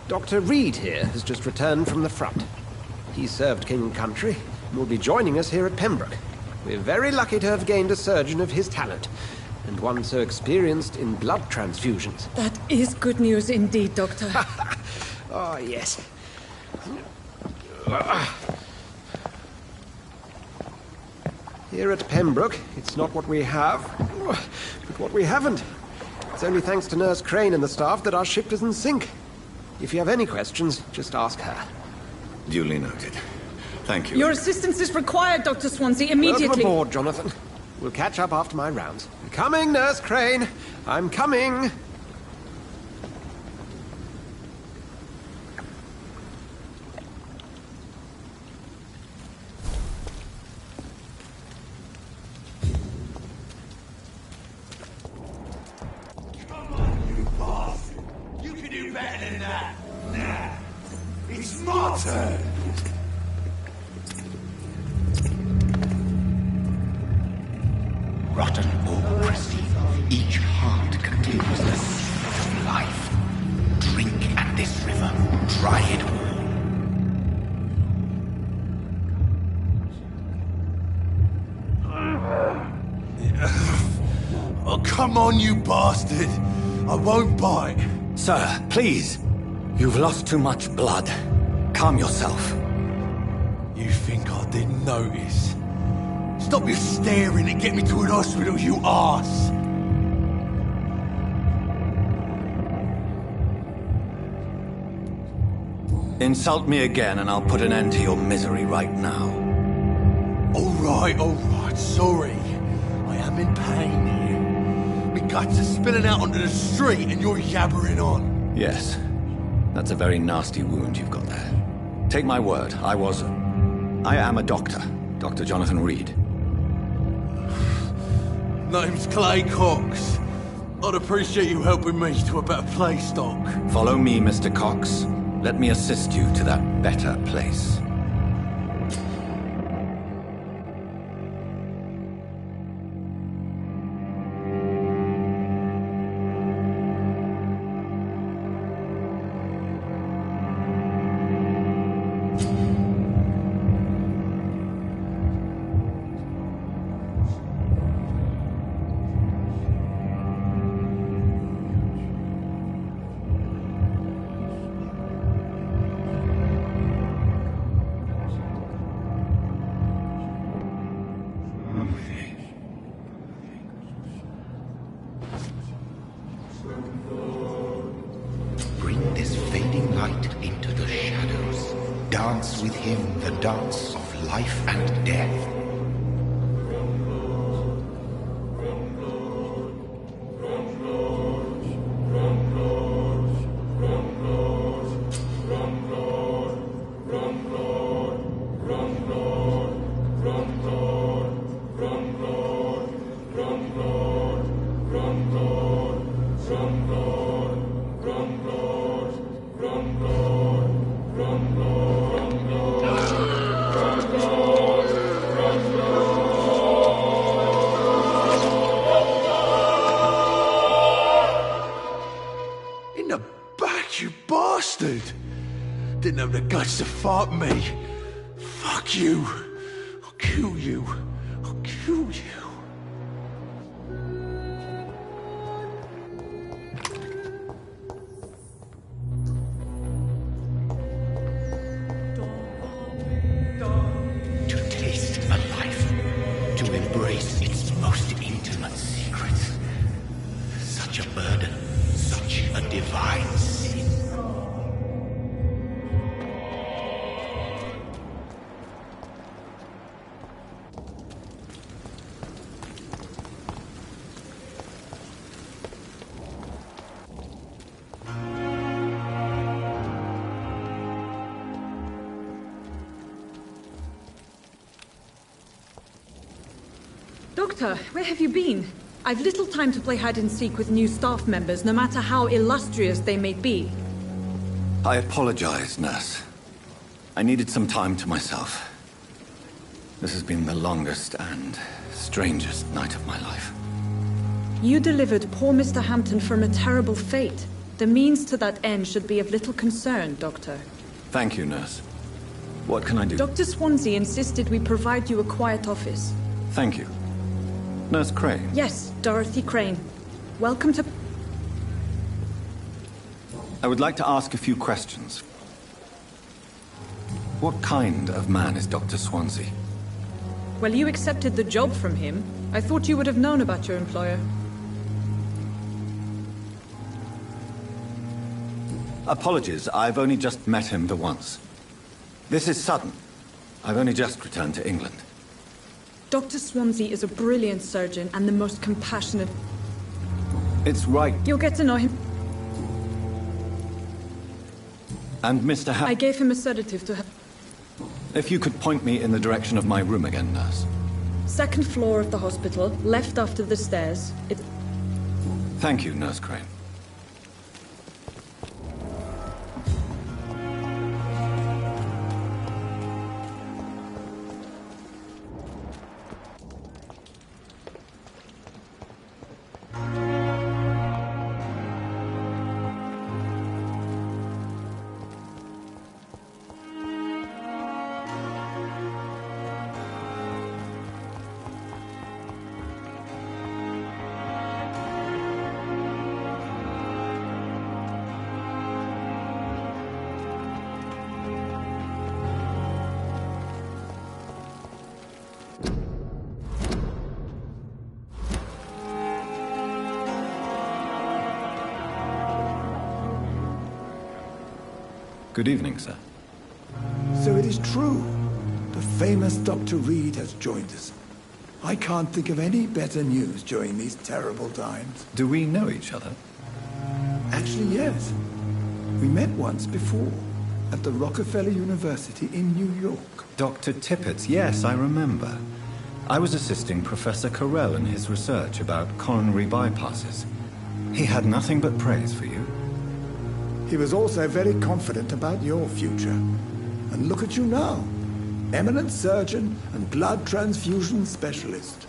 [SPEAKER 1] Dr. Reed here has just returned from the front. He served King and Country and will be joining us here at Pembroke. We're very lucky to have gained a surgeon of his talent, and one so experienced in blood transfusions.
[SPEAKER 15] That is good news indeed, Doctor.
[SPEAKER 1] Oh, yes. Here at Pembroke, it's not what we have, but what we haven't. It's only thanks to Nurse Crane and the staff that our ship doesn't sink. If you have any questions, just ask her.
[SPEAKER 13] Duly noted. Thank you.
[SPEAKER 15] Your assistance is required, Dr. Swansea, immediately.
[SPEAKER 1] Welcome aboard, Jonathan. We'll catch up after my rounds. I'm coming, Nurse Crane. I'm coming.
[SPEAKER 4] better than that. Nah. It's my turn.
[SPEAKER 2] Rotten or pristine, each heart contains the secret of life. Drink at this river, try it all.
[SPEAKER 4] Oh, come on, you bastard! I won't bite.
[SPEAKER 7] Sir, please. You've lost too much blood. Calm yourself.
[SPEAKER 4] You think I didn't notice? Stop your staring and get me to an hospital, you arse!
[SPEAKER 7] Insult me again and I'll put an end to your misery right now.
[SPEAKER 4] Alright, sorry. I am in pain here. My guts are spilling out onto the street and you're yabbering on.
[SPEAKER 7] Yes. That's a very nasty wound you've got there. Take my word, I am a doctor. Dr. Jonathan Reed.
[SPEAKER 4] Name's Clay Cox. I'd appreciate you helping me to a better place, Doc.
[SPEAKER 7] Follow me, Mr. Cox. Let me assist you to that better place.
[SPEAKER 2] Bring this fading light into the shadows. Dance with him the dance of life and death.
[SPEAKER 4] Didn't have the guts to fight me. Fuck you. I'll kill you. I'll kill you.
[SPEAKER 2] To taste a life, to embrace its most intimate secrets. Such a burden, such a divine sin.
[SPEAKER 15] Doctor, where have you been? I've little time to play hide and seek with new staff members, no matter how illustrious they may be.
[SPEAKER 7] I apologize, nurse. I needed some time to myself. This has been the longest and strangest night of my life.
[SPEAKER 15] You delivered poor Mr. Hampton from a terrible fate. The means to that end should be of little concern, Doctor.
[SPEAKER 7] Thank you, nurse. What can I do?
[SPEAKER 15] Dr. Swansea insisted we provide you a quiet office.
[SPEAKER 7] Thank you. Nurse Crane?
[SPEAKER 15] Yes, Dorothy Crane. Welcome to...
[SPEAKER 7] I would like to ask a few questions. What kind of man is Dr. Swansea?
[SPEAKER 15] Well, you accepted the job from him. I thought you would have known about your employer.
[SPEAKER 7] Apologies, I've only just met him the once. This is sudden. I've only just returned to England.
[SPEAKER 15] Dr. Swansea is a brilliant surgeon and the most compassionate...
[SPEAKER 7] It's right.
[SPEAKER 15] You'll get to know him.
[SPEAKER 7] And Mr.
[SPEAKER 15] I gave him a sedative to have...
[SPEAKER 7] If you could point me in the direction of my room again, nurse.
[SPEAKER 15] Second floor of the hospital, left after the stairs.
[SPEAKER 7] Thank you, Nurse Crane. Good evening, sir.
[SPEAKER 16] So it is true. The famous Dr. Reed has joined us. I can't think of any better news during these terrible times.
[SPEAKER 7] Do we know each other?
[SPEAKER 16] Actually, yes. We met once before, at the Rockefeller University in New York.
[SPEAKER 7] Dr. Tippett, yes, I remember. I was assisting Professor Carell in his research about coronary bypasses. He had nothing but praise for you.
[SPEAKER 16] He was also very confident about your future. And look at you now. Eminent surgeon and blood transfusion specialist.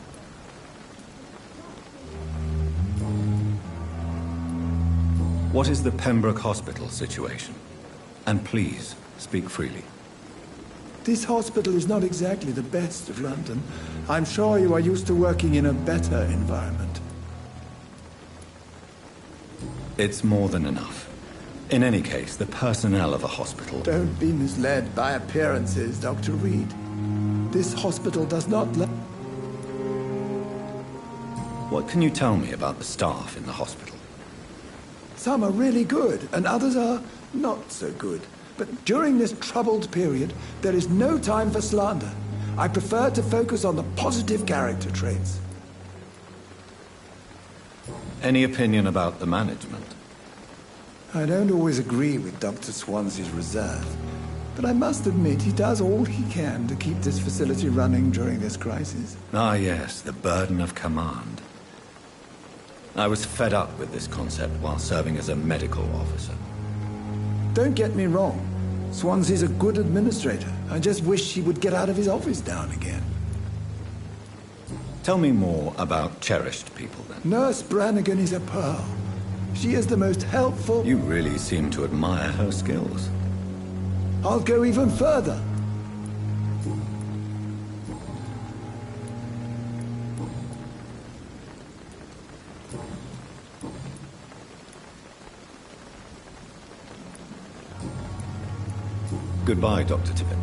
[SPEAKER 7] What is the Pembroke Hospital situation? And please, speak freely.
[SPEAKER 16] This hospital is not exactly the best of London. I'm sure you are used to working in a better environment.
[SPEAKER 7] It's more than enough. In any case, the personnel of a hospital...
[SPEAKER 16] Don't be misled by appearances, Dr. Reed. This hospital does not
[SPEAKER 7] What can you tell me about the staff in the hospital?
[SPEAKER 16] Some are really good, and others are not so good. But during this troubled period, there is no time for slander. I prefer to focus on the positive character traits.
[SPEAKER 7] Any opinion about the management?
[SPEAKER 16] I don't always agree with Dr. Swansea's reserve, but I must admit he does all he can to keep this facility running during this crisis.
[SPEAKER 7] Ah, yes, the burden of command. I was fed up with this concept while serving as a medical officer.
[SPEAKER 16] Don't get me wrong. Swansea's a good administrator. I just wish he would get out of his office now and again.
[SPEAKER 7] Tell me more about cherished people, then.
[SPEAKER 16] Nurse Brannigan is a pearl. She is the most helpful...
[SPEAKER 7] You really seem to admire her skills.
[SPEAKER 16] I'll go even further.
[SPEAKER 7] Goodbye, Dr. Tippett.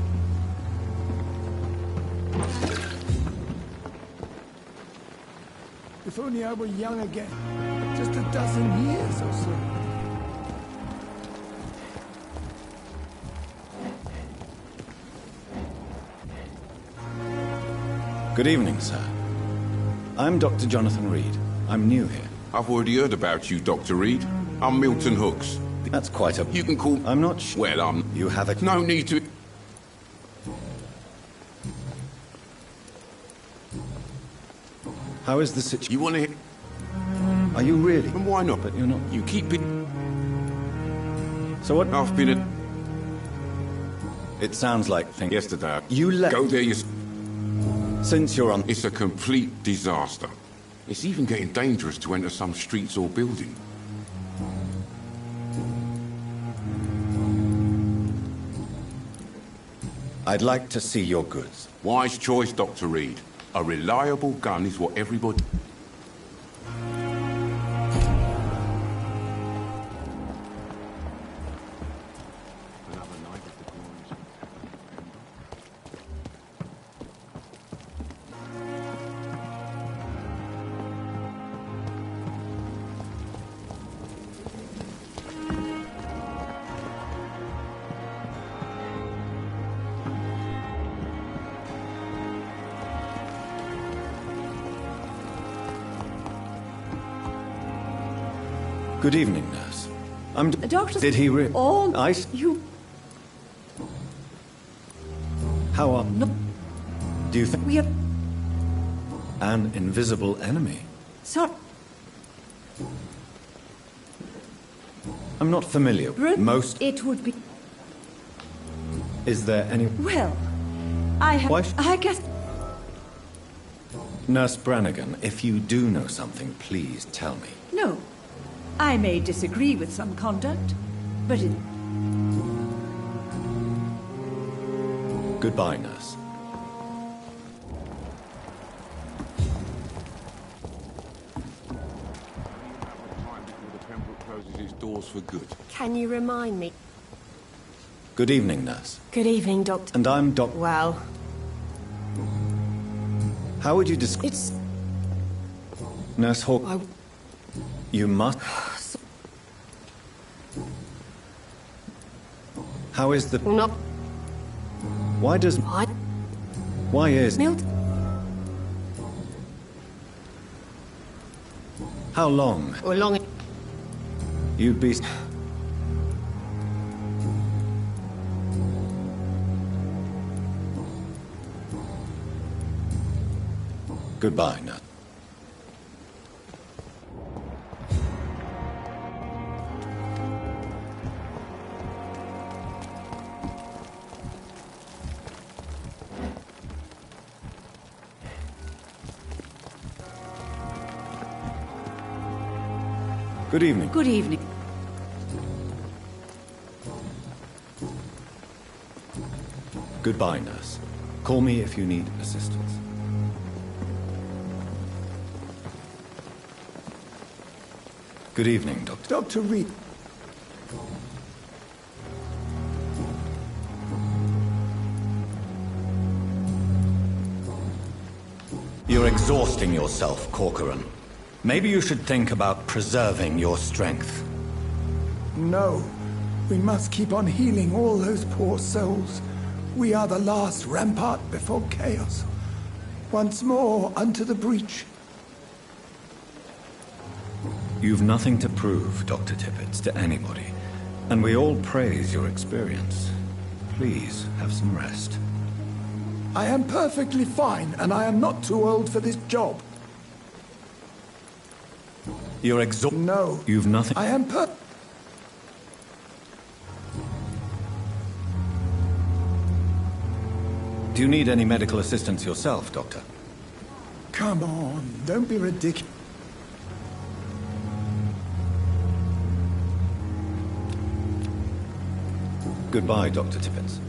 [SPEAKER 16] If only I were young again. Just a dozen years or so.
[SPEAKER 7] Good evening, sir. I'm Dr. Jonathan Reed. I'm new here.
[SPEAKER 17] I've already heard about you, Dr. Reed. I'm Milton Hooks.
[SPEAKER 7] That's quite a...
[SPEAKER 17] You can call...
[SPEAKER 7] I'm not sure...
[SPEAKER 17] Well,
[SPEAKER 7] You have a...
[SPEAKER 17] No need to...
[SPEAKER 7] How is the situation?
[SPEAKER 17] You want to hear...
[SPEAKER 7] Are you really?
[SPEAKER 17] And why not?
[SPEAKER 7] But you're not...
[SPEAKER 17] You keep it...
[SPEAKER 7] So what...
[SPEAKER 17] I've been at...
[SPEAKER 7] It sounds like...
[SPEAKER 17] Yesterday.
[SPEAKER 7] You left...
[SPEAKER 17] Go there, you...
[SPEAKER 7] Since you're on...
[SPEAKER 17] It's a complete disaster. It's even getting dangerous to enter some streets or building.
[SPEAKER 7] I'd like to see your goods.
[SPEAKER 17] Wise choice, Dr. Reed. A reliable gun is what everybody...
[SPEAKER 7] Good evening, nurse. I'm...
[SPEAKER 18] Doctor...
[SPEAKER 7] Did he
[SPEAKER 18] All...
[SPEAKER 7] You... How are...
[SPEAKER 18] No...
[SPEAKER 7] Do you think...
[SPEAKER 18] We are...
[SPEAKER 7] An invisible enemy?
[SPEAKER 18] Sorry...
[SPEAKER 7] I'm not familiar. Most...
[SPEAKER 18] It would be...
[SPEAKER 7] Is there any...
[SPEAKER 18] Well... I have...
[SPEAKER 7] Why...
[SPEAKER 18] I guess...
[SPEAKER 7] Nurse Brannigan, if you do know something, please tell me.
[SPEAKER 18] No. I may disagree with some conduct, but it...
[SPEAKER 7] Goodbye, nurse.
[SPEAKER 17] Closes its doors for good.
[SPEAKER 19] Can you remind me?
[SPEAKER 7] Good evening, nurse.
[SPEAKER 19] Good evening, Doctor.
[SPEAKER 7] And I'm
[SPEAKER 19] Well...
[SPEAKER 7] How would you describe...
[SPEAKER 19] It's...
[SPEAKER 7] Nurse Hawk... You must... How is the...
[SPEAKER 19] Well, not...
[SPEAKER 7] Why does...
[SPEAKER 19] What?
[SPEAKER 7] Why is...
[SPEAKER 19] Milt?
[SPEAKER 7] How long?
[SPEAKER 19] Or long...
[SPEAKER 7] You'd be... Goodbye, Nat. Good evening.
[SPEAKER 18] Good evening.
[SPEAKER 7] Goodbye, nurse. Call me if you need assistance. Good evening, Doctor.
[SPEAKER 16] Dr. Reed.
[SPEAKER 7] You're exhausting yourself, Corcoran. Maybe you should think about preserving your strength.
[SPEAKER 16] No. We must keep on healing all those poor souls. We are the last rampart before chaos. Once more, unto the breach.
[SPEAKER 7] You've nothing to prove, Dr. Tippett, to anybody. And we all praise your experience. Please, have some rest.
[SPEAKER 16] I am perfectly fine, and I am not too old for this job.
[SPEAKER 7] You're exhausted.
[SPEAKER 16] No.
[SPEAKER 7] You've nothing...
[SPEAKER 16] I am
[SPEAKER 7] Do you need any medical assistance yourself, Doctor?
[SPEAKER 16] Come on, don't be ridiculous.
[SPEAKER 7] Goodbye, Dr. Tippett.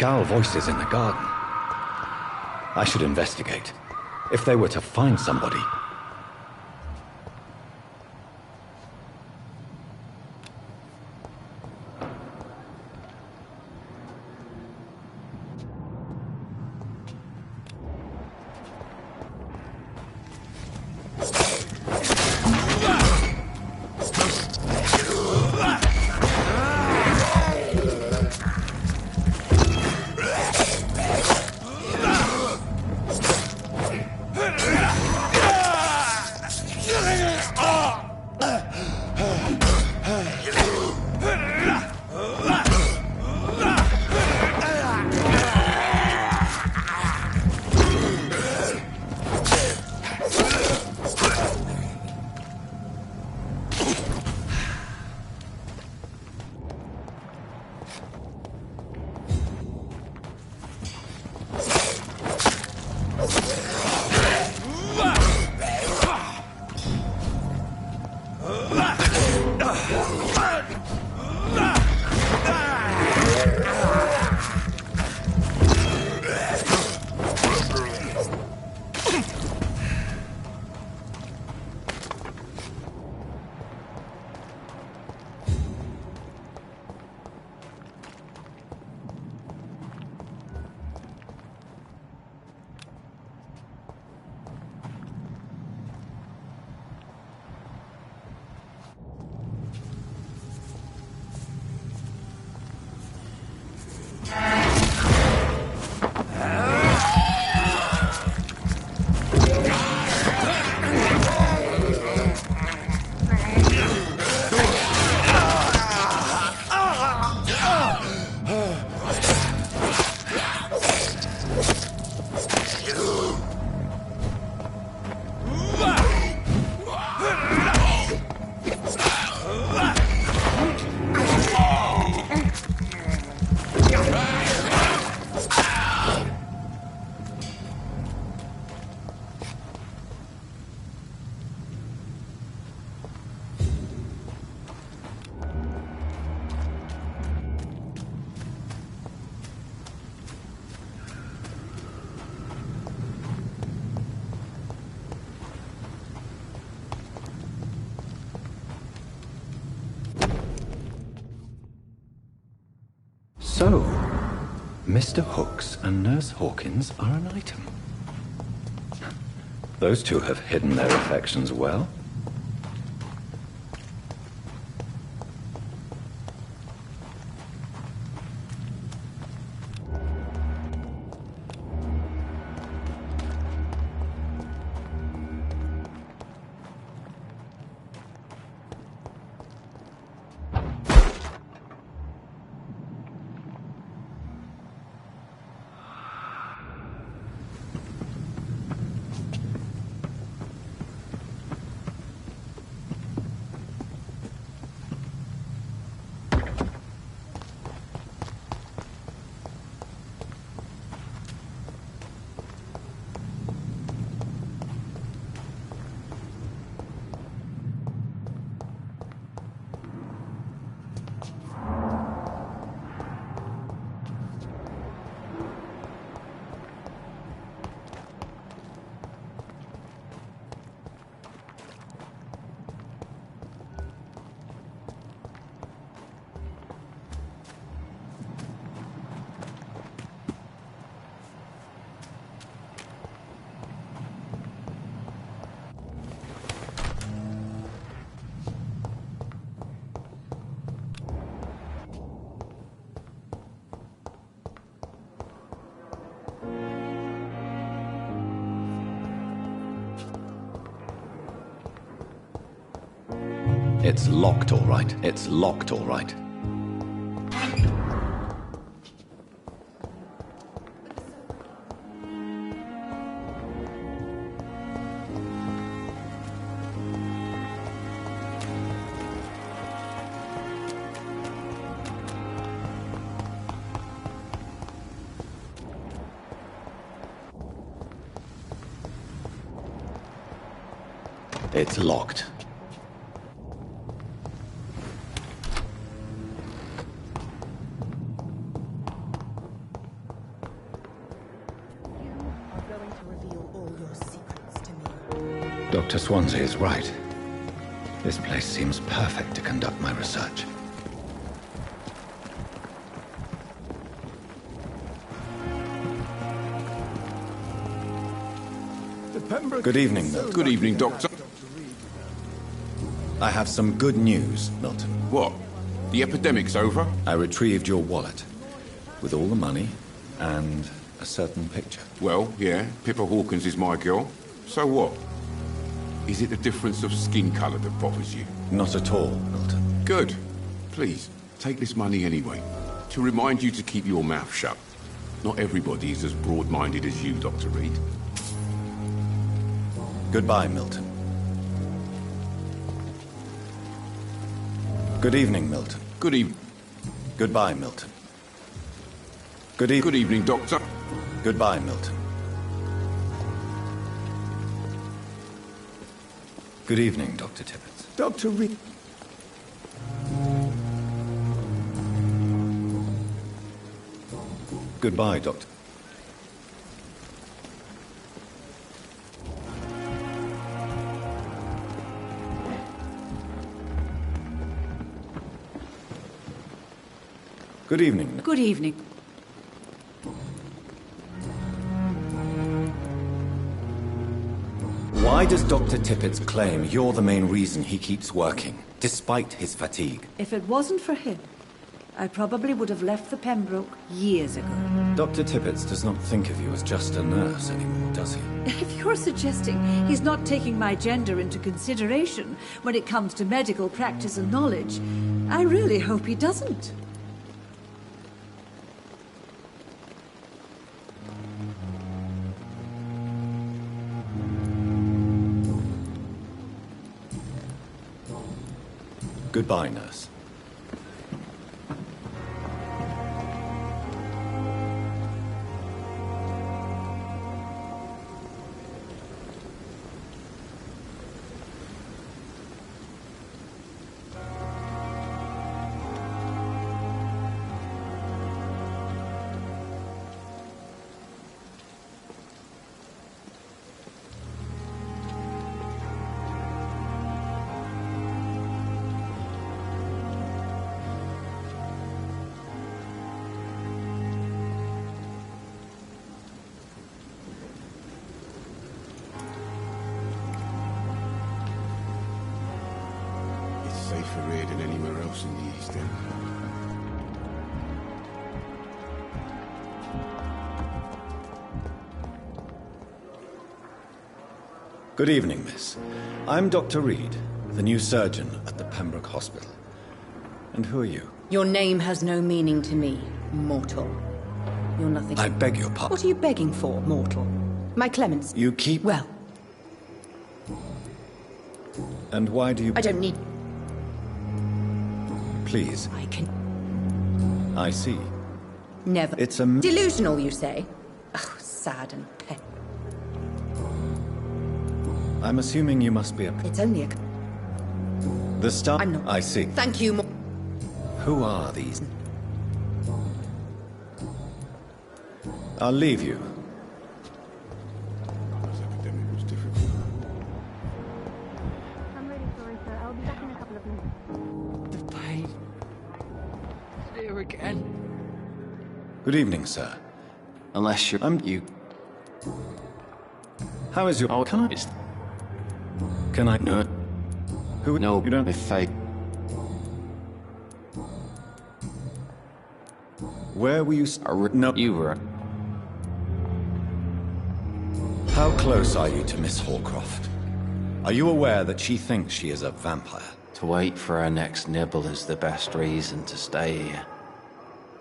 [SPEAKER 7] Scowl voices in the garden. I should investigate. If they were to find somebody... So, Mr. Hooks and Nurse Hawkins are an item. Those two have hidden their affections well. It's locked, all right. It's locked, all right. It's locked. Dr. Swansea is right. This place seems perfect to conduct my research. Good evening, Milton.
[SPEAKER 17] Good evening, Doctor.
[SPEAKER 7] I have some good news, Milton.
[SPEAKER 17] What? The epidemic's over?
[SPEAKER 7] I retrieved your wallet, with all the money and a certain picture.
[SPEAKER 17] Well, yeah, Pippa Hawkins is my girl. So what? Is it the difference of skin colour that bothers you?
[SPEAKER 7] Not at all, Milton.
[SPEAKER 17] Good. Please, take this money anyway. To remind you to keep your mouth shut. Not everybody is as broad-minded as you, Dr. Reed.
[SPEAKER 7] Goodbye, Milton. Good evening, Milton.
[SPEAKER 17] Good evening.
[SPEAKER 7] Goodbye, Milton.
[SPEAKER 17] Good evening, Doctor.
[SPEAKER 7] Goodbye, Milton. Good evening, Dr. Tippett.
[SPEAKER 16] Dr. Reed.
[SPEAKER 7] Goodbye, Doctor. Good evening.
[SPEAKER 18] Good evening.
[SPEAKER 7] Why does Dr. Tippett claim you're the main reason he keeps working, despite his fatigue?
[SPEAKER 18] If it wasn't for him, I probably would have left the Pembroke years ago.
[SPEAKER 7] Dr. Tippett does not think of you as just a nurse anymore, does he?
[SPEAKER 18] If you're suggesting he's not taking my gender into consideration when it comes to medical practice and knowledge, I really hope he doesn't.
[SPEAKER 7] Goodbye, nurse.
[SPEAKER 17] house in the East End.
[SPEAKER 7] Good evening, miss. I'm Dr. Reed, the new surgeon at the Pembroke Hospital. And who are you?
[SPEAKER 20] Your name has no meaning to me, mortal. You're nothing.
[SPEAKER 7] I beg your pardon.
[SPEAKER 20] What are you begging for, mortal? My clemency.
[SPEAKER 7] You keep...
[SPEAKER 20] Well.
[SPEAKER 7] And why do you...
[SPEAKER 20] I don't need...
[SPEAKER 7] Please.
[SPEAKER 20] I can...
[SPEAKER 7] I see.
[SPEAKER 20] Never.
[SPEAKER 7] It's a...
[SPEAKER 20] Delusional, you say? Oh, sad and pet.
[SPEAKER 7] I'm assuming you must be a...
[SPEAKER 20] It's only a...
[SPEAKER 7] The star...
[SPEAKER 20] I'm not...
[SPEAKER 7] I see.
[SPEAKER 20] Thank you,
[SPEAKER 7] Who are these? I'll leave you.
[SPEAKER 17] This epidemic was difficult.
[SPEAKER 21] I'm really sorry, sir. I'll be back in a couple of minutes.
[SPEAKER 12] The pain. It's here again.
[SPEAKER 7] Good evening, sir.
[SPEAKER 12] Unless you're...
[SPEAKER 7] you... How is your...
[SPEAKER 12] Oh,
[SPEAKER 7] Can I... Can I...
[SPEAKER 12] No.
[SPEAKER 7] Who...
[SPEAKER 12] No,
[SPEAKER 7] you don't...
[SPEAKER 12] with fate.
[SPEAKER 7] Where were you... No.
[SPEAKER 12] You were...
[SPEAKER 7] How close are you to Miss Hallcroft? Are you aware that she thinks she is a vampire?
[SPEAKER 12] To wait for her next nibble is the best reason to stay here.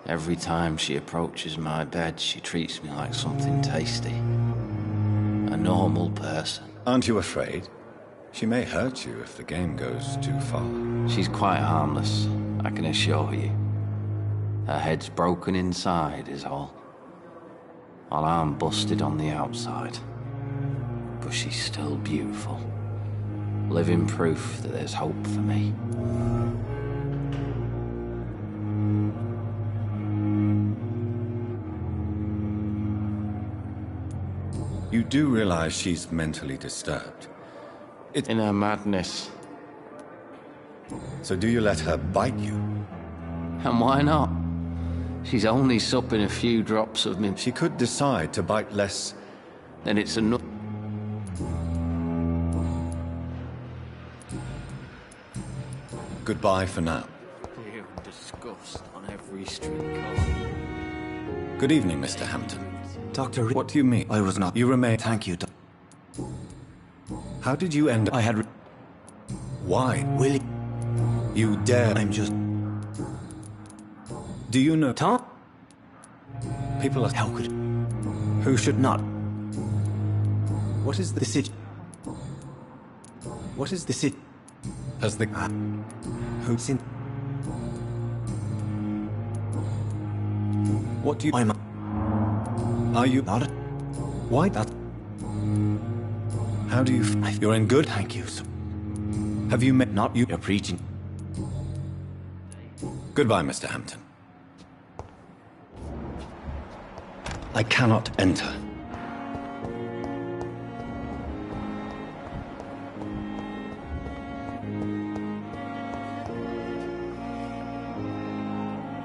[SPEAKER 12] Every time she approaches my bed, she treats me like something tasty. A normal person.
[SPEAKER 7] Aren't you afraid? She may hurt you if the game goes too far.
[SPEAKER 12] She's quite harmless, I can assure you. Her head's broken inside is all. While I'm busted on the outside. But she's still beautiful. Living proof that there's hope for me.
[SPEAKER 7] You do realize she's mentally disturbed.
[SPEAKER 12] In her madness.
[SPEAKER 7] So do you let her bite you?
[SPEAKER 12] And why not? She's only supping a few drops of me.
[SPEAKER 7] She could decide to bite less.
[SPEAKER 12] Then it's enough.
[SPEAKER 7] Goodbye for now.
[SPEAKER 12] Fear and disgust on every street corner.
[SPEAKER 7] Good evening, Mr. Hampton.
[SPEAKER 12] Doctor,
[SPEAKER 7] what do you mean?
[SPEAKER 12] I was not.
[SPEAKER 7] You remain...
[SPEAKER 12] Thank you,
[SPEAKER 7] How did you end up...
[SPEAKER 12] I had...
[SPEAKER 7] Why?
[SPEAKER 12] Willie.
[SPEAKER 7] You dare...
[SPEAKER 12] I'm just...
[SPEAKER 7] Do you know...
[SPEAKER 12] Tom?
[SPEAKER 7] People are...
[SPEAKER 12] How could...
[SPEAKER 7] Who should
[SPEAKER 12] not...
[SPEAKER 7] What is the...
[SPEAKER 12] sit...
[SPEAKER 7] What is the... sit... Has the... Who's in... What do you...
[SPEAKER 12] I'm...
[SPEAKER 7] Are you...
[SPEAKER 12] Not...
[SPEAKER 7] Why that... How do you... You're in good...
[SPEAKER 12] Thank you, sir.
[SPEAKER 7] Have you met...
[SPEAKER 12] Not you... You're preaching.
[SPEAKER 7] Goodbye, Mr. Hampton. I cannot enter.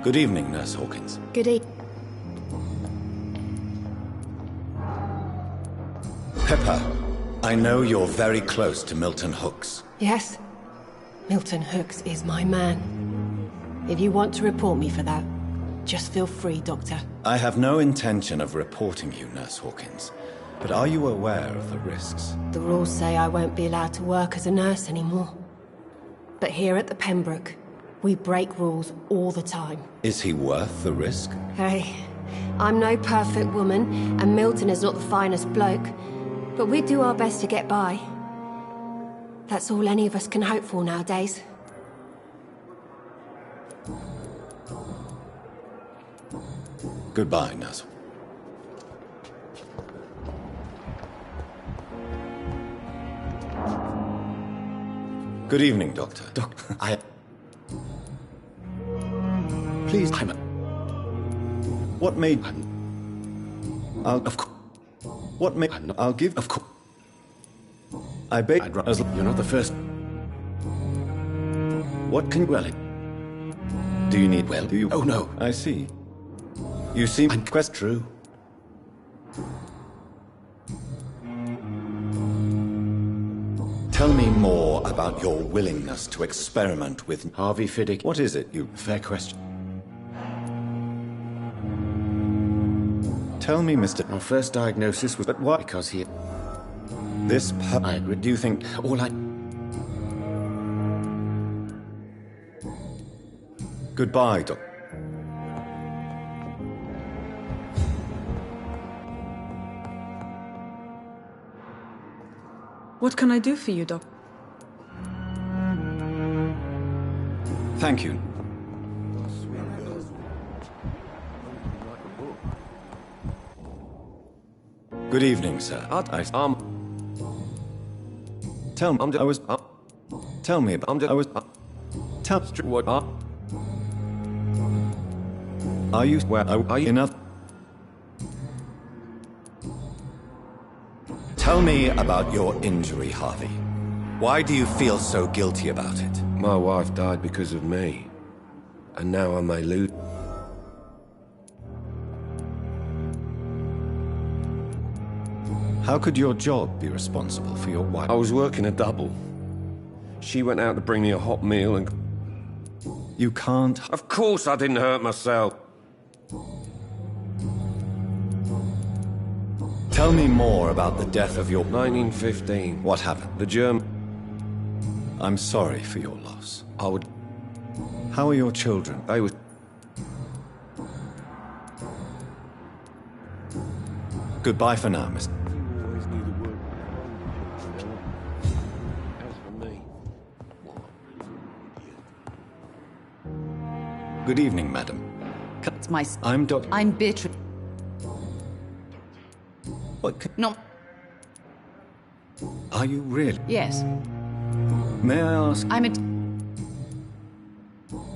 [SPEAKER 7] Good evening, Nurse Hawkins.
[SPEAKER 19] Good evening.
[SPEAKER 7] Pepper, I know you're very close to Milton Hooks.
[SPEAKER 19] Yes. Milton Hooks is my man. If you want to report me for that, just feel free, Doctor.
[SPEAKER 7] I have no intention of reporting you, Nurse Hawkins. But are you aware of the risks?
[SPEAKER 19] The rules say I won't be allowed to work as a nurse anymore. But here at the Pembroke, we break rules all the time.
[SPEAKER 7] Is he worth the risk?
[SPEAKER 19] Hey, I'm no perfect woman, and Milton is not the finest bloke. But we do our best to get by. That's all any of us can hope for nowadays.
[SPEAKER 7] Goodbye, Nurse. Good evening, Doctor. Please, What made... Of course. What made... I'll give... Of course. I beg... You're not the first... What can... Well, do you need... Well, do you... Oh, no. I see. You seem... Quest true. Tell me more about your willingness to experiment with
[SPEAKER 5] Harvey Fiddick.
[SPEAKER 7] What is it, you...
[SPEAKER 5] Fair question.
[SPEAKER 7] Tell me, Mr...
[SPEAKER 5] Our first diagnosis was...
[SPEAKER 7] But what?
[SPEAKER 5] Because he...
[SPEAKER 7] This...
[SPEAKER 5] I agree.
[SPEAKER 7] Do you think...
[SPEAKER 5] All I...
[SPEAKER 7] Goodbye, Doc.
[SPEAKER 15] What can I do for you, Doc?
[SPEAKER 7] Thank you. Good evening, sir. Tell me, I was... Tell me about... I was... Tell... What... Are you... Where... Are you... Enough... Tell me about your injury, Harvey. Why do you feel so guilty about it?
[SPEAKER 22] My wife died because of me. And now I may lose...
[SPEAKER 7] How could your job be responsible for your wife?
[SPEAKER 22] I was working a double. She went out to bring me a hot meal and...
[SPEAKER 7] You can't...
[SPEAKER 22] Of course I didn't hurt myself.
[SPEAKER 7] Tell me more about the death of your...
[SPEAKER 22] 1915.
[SPEAKER 7] What happened?
[SPEAKER 22] The German...
[SPEAKER 7] I'm sorry for your loss.
[SPEAKER 22] I would...
[SPEAKER 7] How are your children?
[SPEAKER 22] They were...
[SPEAKER 7] Goodbye for now, Mr. Good evening, madam.
[SPEAKER 20] It's my...
[SPEAKER 7] I'm Dr.
[SPEAKER 20] I'm Beatrice.
[SPEAKER 7] What can...
[SPEAKER 20] No.
[SPEAKER 7] Are you really?
[SPEAKER 20] Yes.
[SPEAKER 7] May I ask...
[SPEAKER 20] I'm a...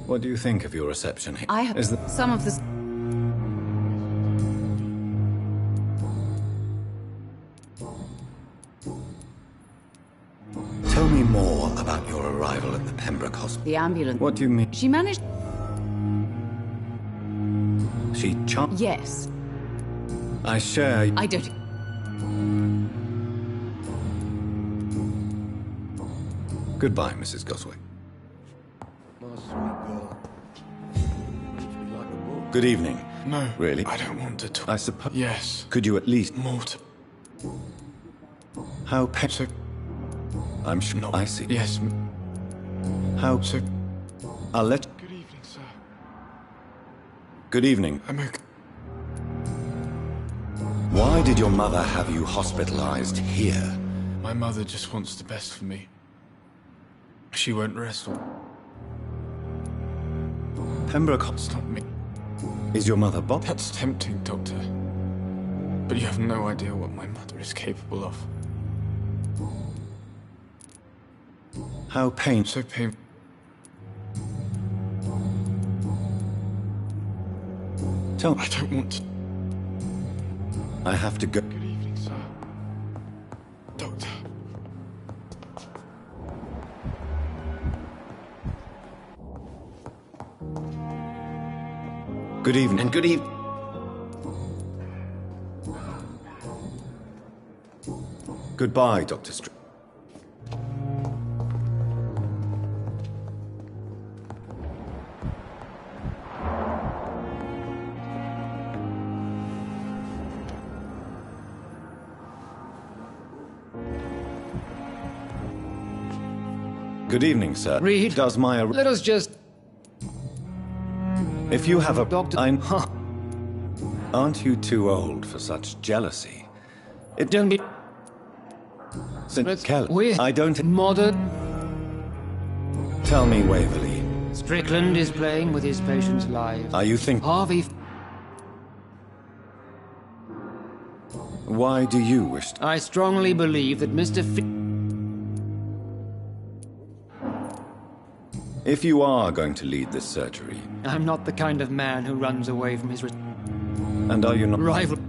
[SPEAKER 7] What do you think of your reception here?
[SPEAKER 20] I have...
[SPEAKER 7] Is that...
[SPEAKER 20] Some of the...
[SPEAKER 7] Tell me more about your arrival at the Pembroke Hospital.
[SPEAKER 20] The ambulance...
[SPEAKER 7] What do you mean?
[SPEAKER 20] She managed...
[SPEAKER 7] She chopped...
[SPEAKER 20] Yes.
[SPEAKER 7] I share...
[SPEAKER 20] I don't...
[SPEAKER 7] Goodbye, Mrs. Goswick. Good evening.
[SPEAKER 23] No.
[SPEAKER 7] Really?
[SPEAKER 23] I don't want to talk.
[SPEAKER 7] I suppose...
[SPEAKER 23] Yes.
[SPEAKER 7] Could you at least...
[SPEAKER 23] More to...
[SPEAKER 7] How
[SPEAKER 23] So...
[SPEAKER 7] I'm sure...
[SPEAKER 23] No.
[SPEAKER 7] I see.
[SPEAKER 23] Yes.
[SPEAKER 7] How...
[SPEAKER 23] So...
[SPEAKER 7] I'll let...
[SPEAKER 23] Good evening, sir.
[SPEAKER 7] Good evening.
[SPEAKER 23] I'm okay.
[SPEAKER 7] Why did your mother have you hospitalized here?
[SPEAKER 23] My mother just wants the best for me. She won't wrestle.
[SPEAKER 7] Pembroke...
[SPEAKER 23] Stop me.
[SPEAKER 7] Is your mother Bob?
[SPEAKER 23] That's tempting, Doctor. But you have no idea what my mother is capable of.
[SPEAKER 7] How painful.
[SPEAKER 23] So painful.
[SPEAKER 7] Tell me.
[SPEAKER 23] I don't want to...
[SPEAKER 7] I have to go.
[SPEAKER 23] Good evening, sir. Doctor.
[SPEAKER 7] Good evening.
[SPEAKER 22] And good evening.
[SPEAKER 7] Goodbye, Dr. Str... Good evening, sir.
[SPEAKER 24] Reed.
[SPEAKER 7] Does my...
[SPEAKER 24] Let us just...
[SPEAKER 7] If you have a...
[SPEAKER 24] Doctor...
[SPEAKER 7] I'm... Aren't you too old for such jealousy? It...
[SPEAKER 24] Don't be...
[SPEAKER 7] St. Kelly... I don't...
[SPEAKER 24] Modern...
[SPEAKER 7] Tell me, Waverley.
[SPEAKER 24] Strickland is playing with his patients' lives.
[SPEAKER 7] Are you think...
[SPEAKER 24] Harvey...
[SPEAKER 7] Why do you wish to...
[SPEAKER 24] I strongly believe that Mr.
[SPEAKER 7] If you are going to lead this surgery...
[SPEAKER 24] I'm not the kind of man who runs away from his...
[SPEAKER 7] And are you not...
[SPEAKER 24] Rival...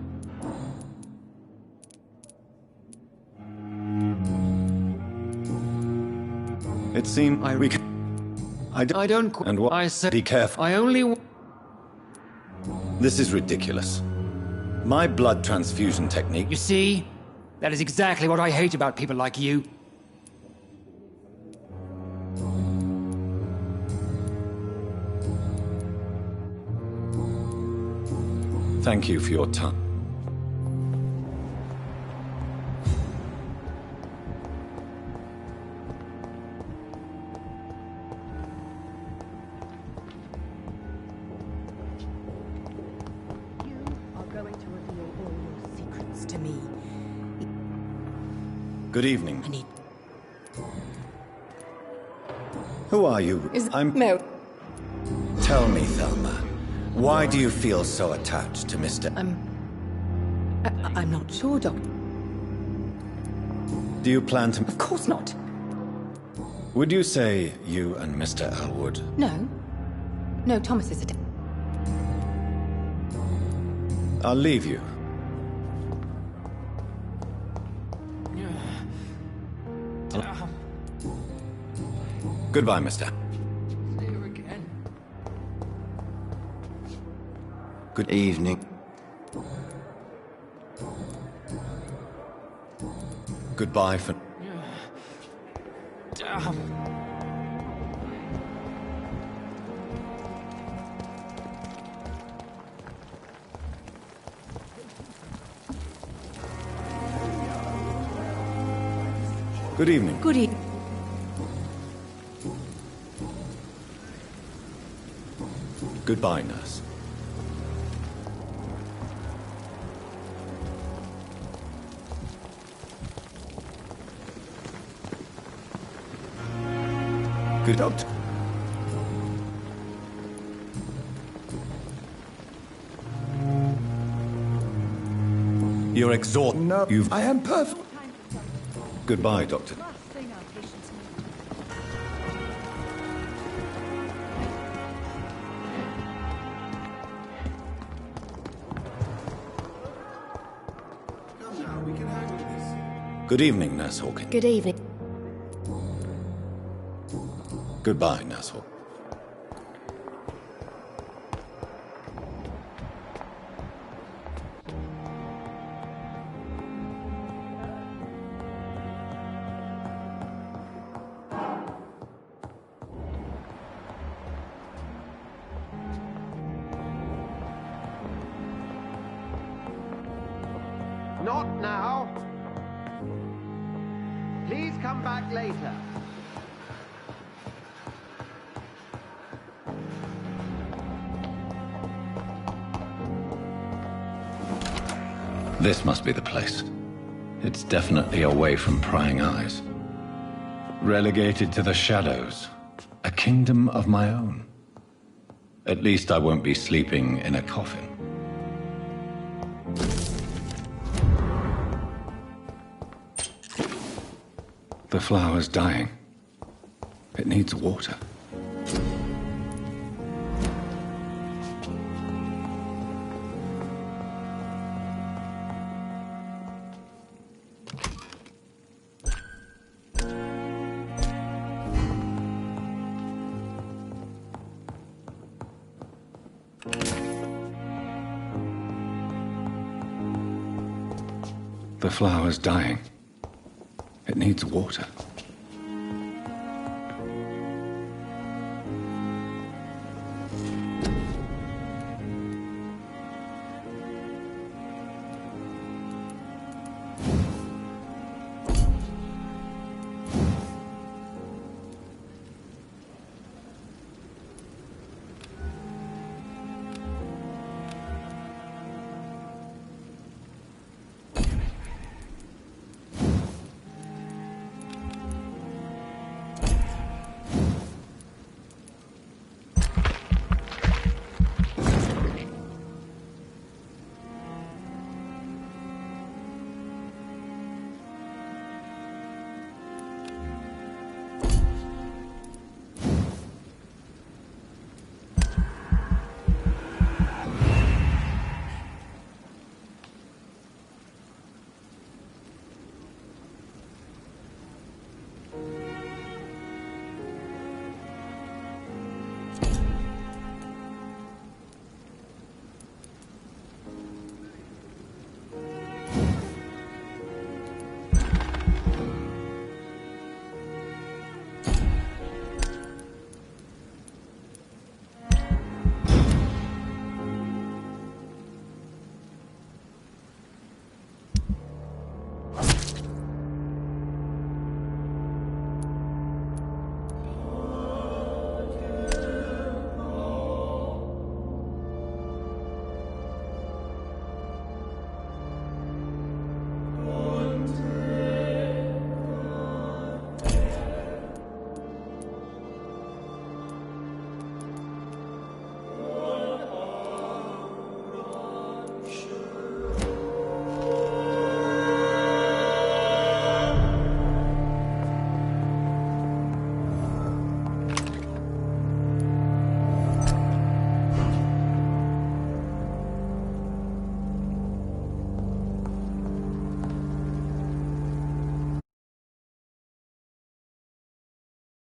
[SPEAKER 7] It seems... we can... I don't...
[SPEAKER 24] And
[SPEAKER 7] what...
[SPEAKER 24] I said...
[SPEAKER 7] Be careful.
[SPEAKER 24] I only...
[SPEAKER 7] This is ridiculous. My blood transfusion technique...
[SPEAKER 24] You see? That is exactly what I hate about people like you.
[SPEAKER 7] Thank you for your time. Good evening. Who are you? I'm...
[SPEAKER 20] No.
[SPEAKER 7] Tell me, Thelma, why do you feel so attached to Mr...
[SPEAKER 20] I'm not sure, Doctor.
[SPEAKER 7] Do you plan to...
[SPEAKER 20] Of course not.
[SPEAKER 7] Would you say you and Mr. Elwood...
[SPEAKER 20] No. No, Thomas is a...
[SPEAKER 7] I'll leave you. Goodbye, mister.
[SPEAKER 12] See you again. Good evening.
[SPEAKER 7] Goodbye for... Good evening.
[SPEAKER 20] Good evening.
[SPEAKER 7] Goodbye, nurse. Good doctor. You're exhausted.
[SPEAKER 16] No, I am perfect.
[SPEAKER 7] Goodbye, doctor. Good evening, Nurse Hawkins.
[SPEAKER 19] Good evening.
[SPEAKER 7] Goodbye, Nurse Hawkins.
[SPEAKER 10] Not now. Please come back later.
[SPEAKER 7] This must be the place. It's definitely away from prying eyes. Relegated to the shadows. A kingdom of my own. At least I won't be sleeping in a coffin. The flower's dying. It needs water. The flower's dying. It needs water.